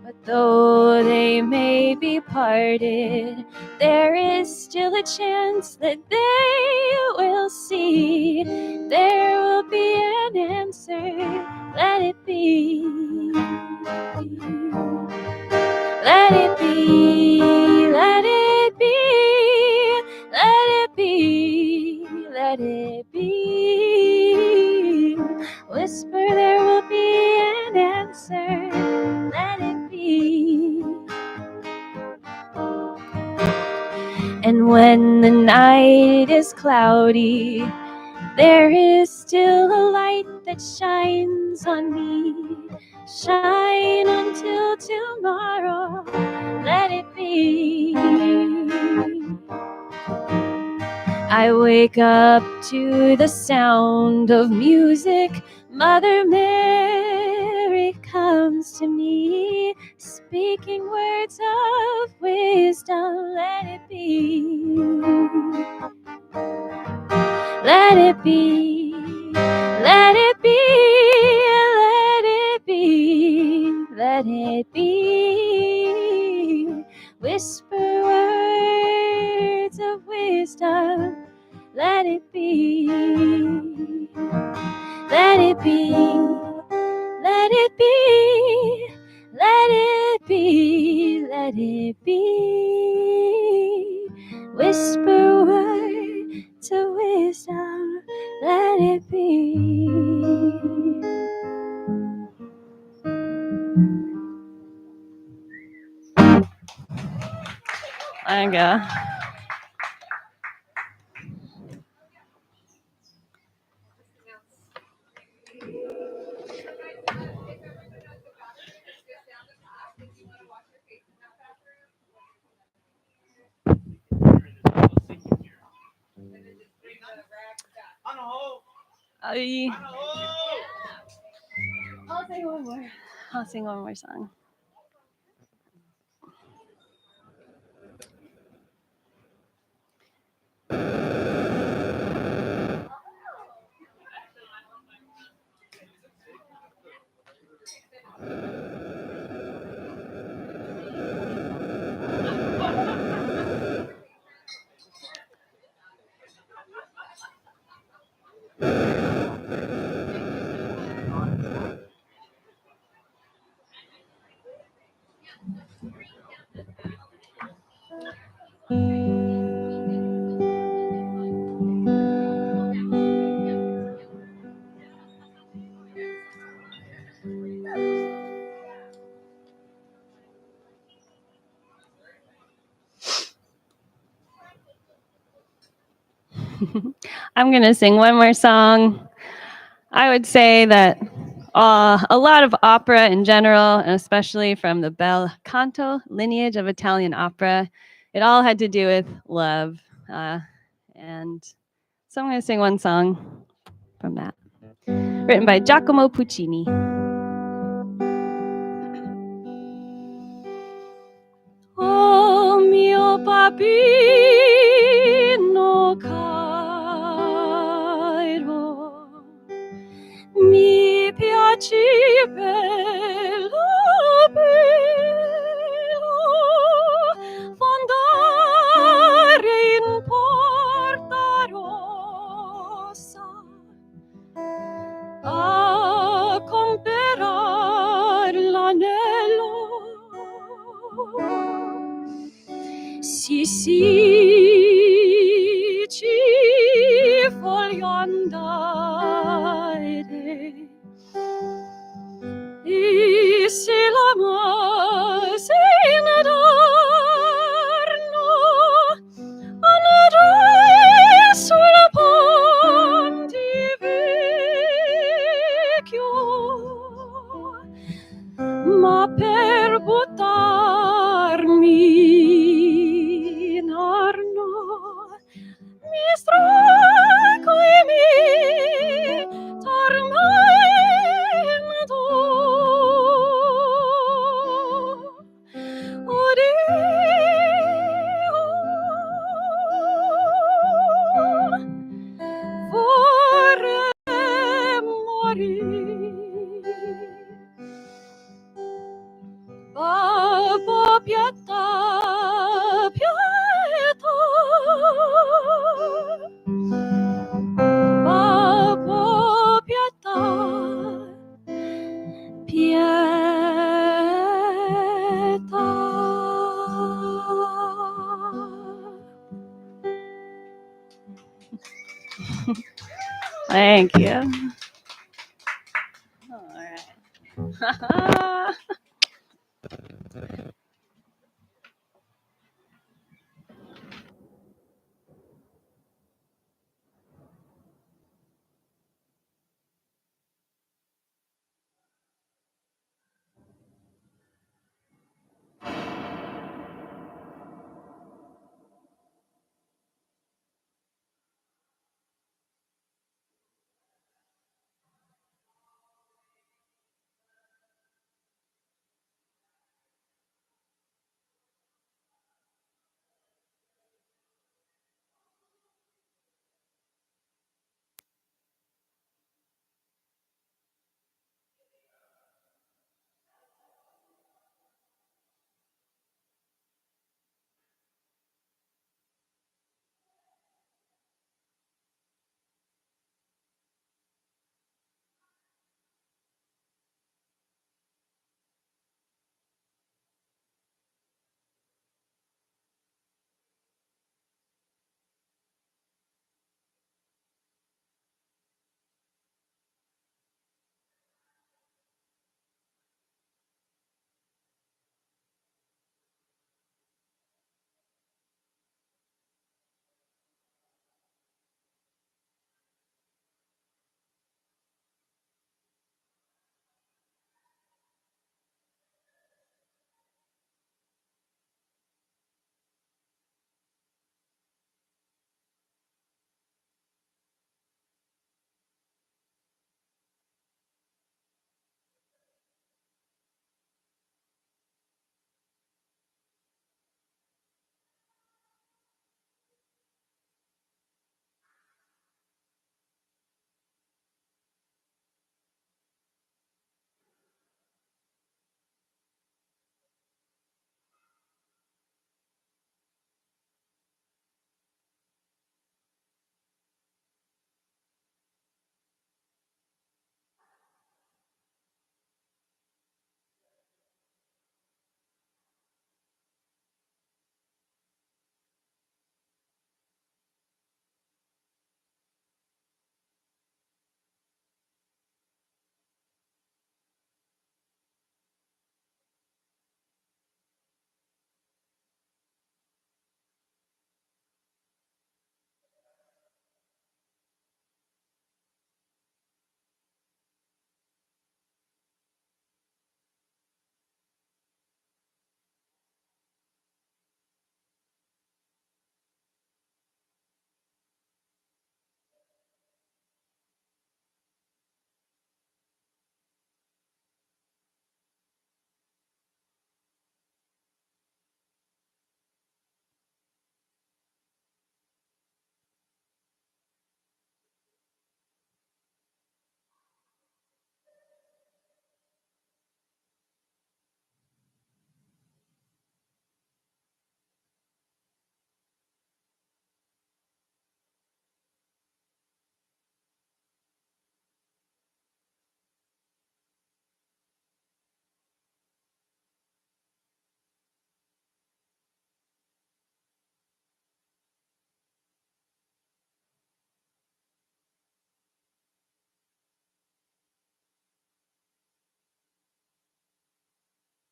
C: But though they may be parted, there is still a chance that they will see. There will be an answer, let it be. Let it be, let it be, let it be, let it be. Whisper, there will be an answer, let it be. And when the night is cloudy, there is still a light that shines on me. Shine until tomorrow, let it be. I wake up to the sound of music. Mother Mary comes to me, speaking words of wisdom, let it be. Let it be, let it be, let it be, let it be. Whisper words of wisdom, let it be. Let it be, let it be, let it be, let it be. Whisper words of wisdom, let it be. There you go. I'll sing one more. I'll sing one more song. I'm going to sing one more song. I would say that a lot of opera in general, and especially from the bel canto lineage of Italian opera, it all had to do with love. And so I'm going to sing one song from that, written by Giacomo Puccini. bambino caro, mi piaci bello, bello, fondare in Porta Rossa a comperar l'anello. Sì, sì, ci voglio andare. E se l'amasse in Adorno, andrei sul Pontivecchio, ma per buttarmi in Arno mi straco e mi tormento. Oddio, vorrei morire. Babbo, pietà, pietà. Babbo, pietà, pietà. Thank you. All right.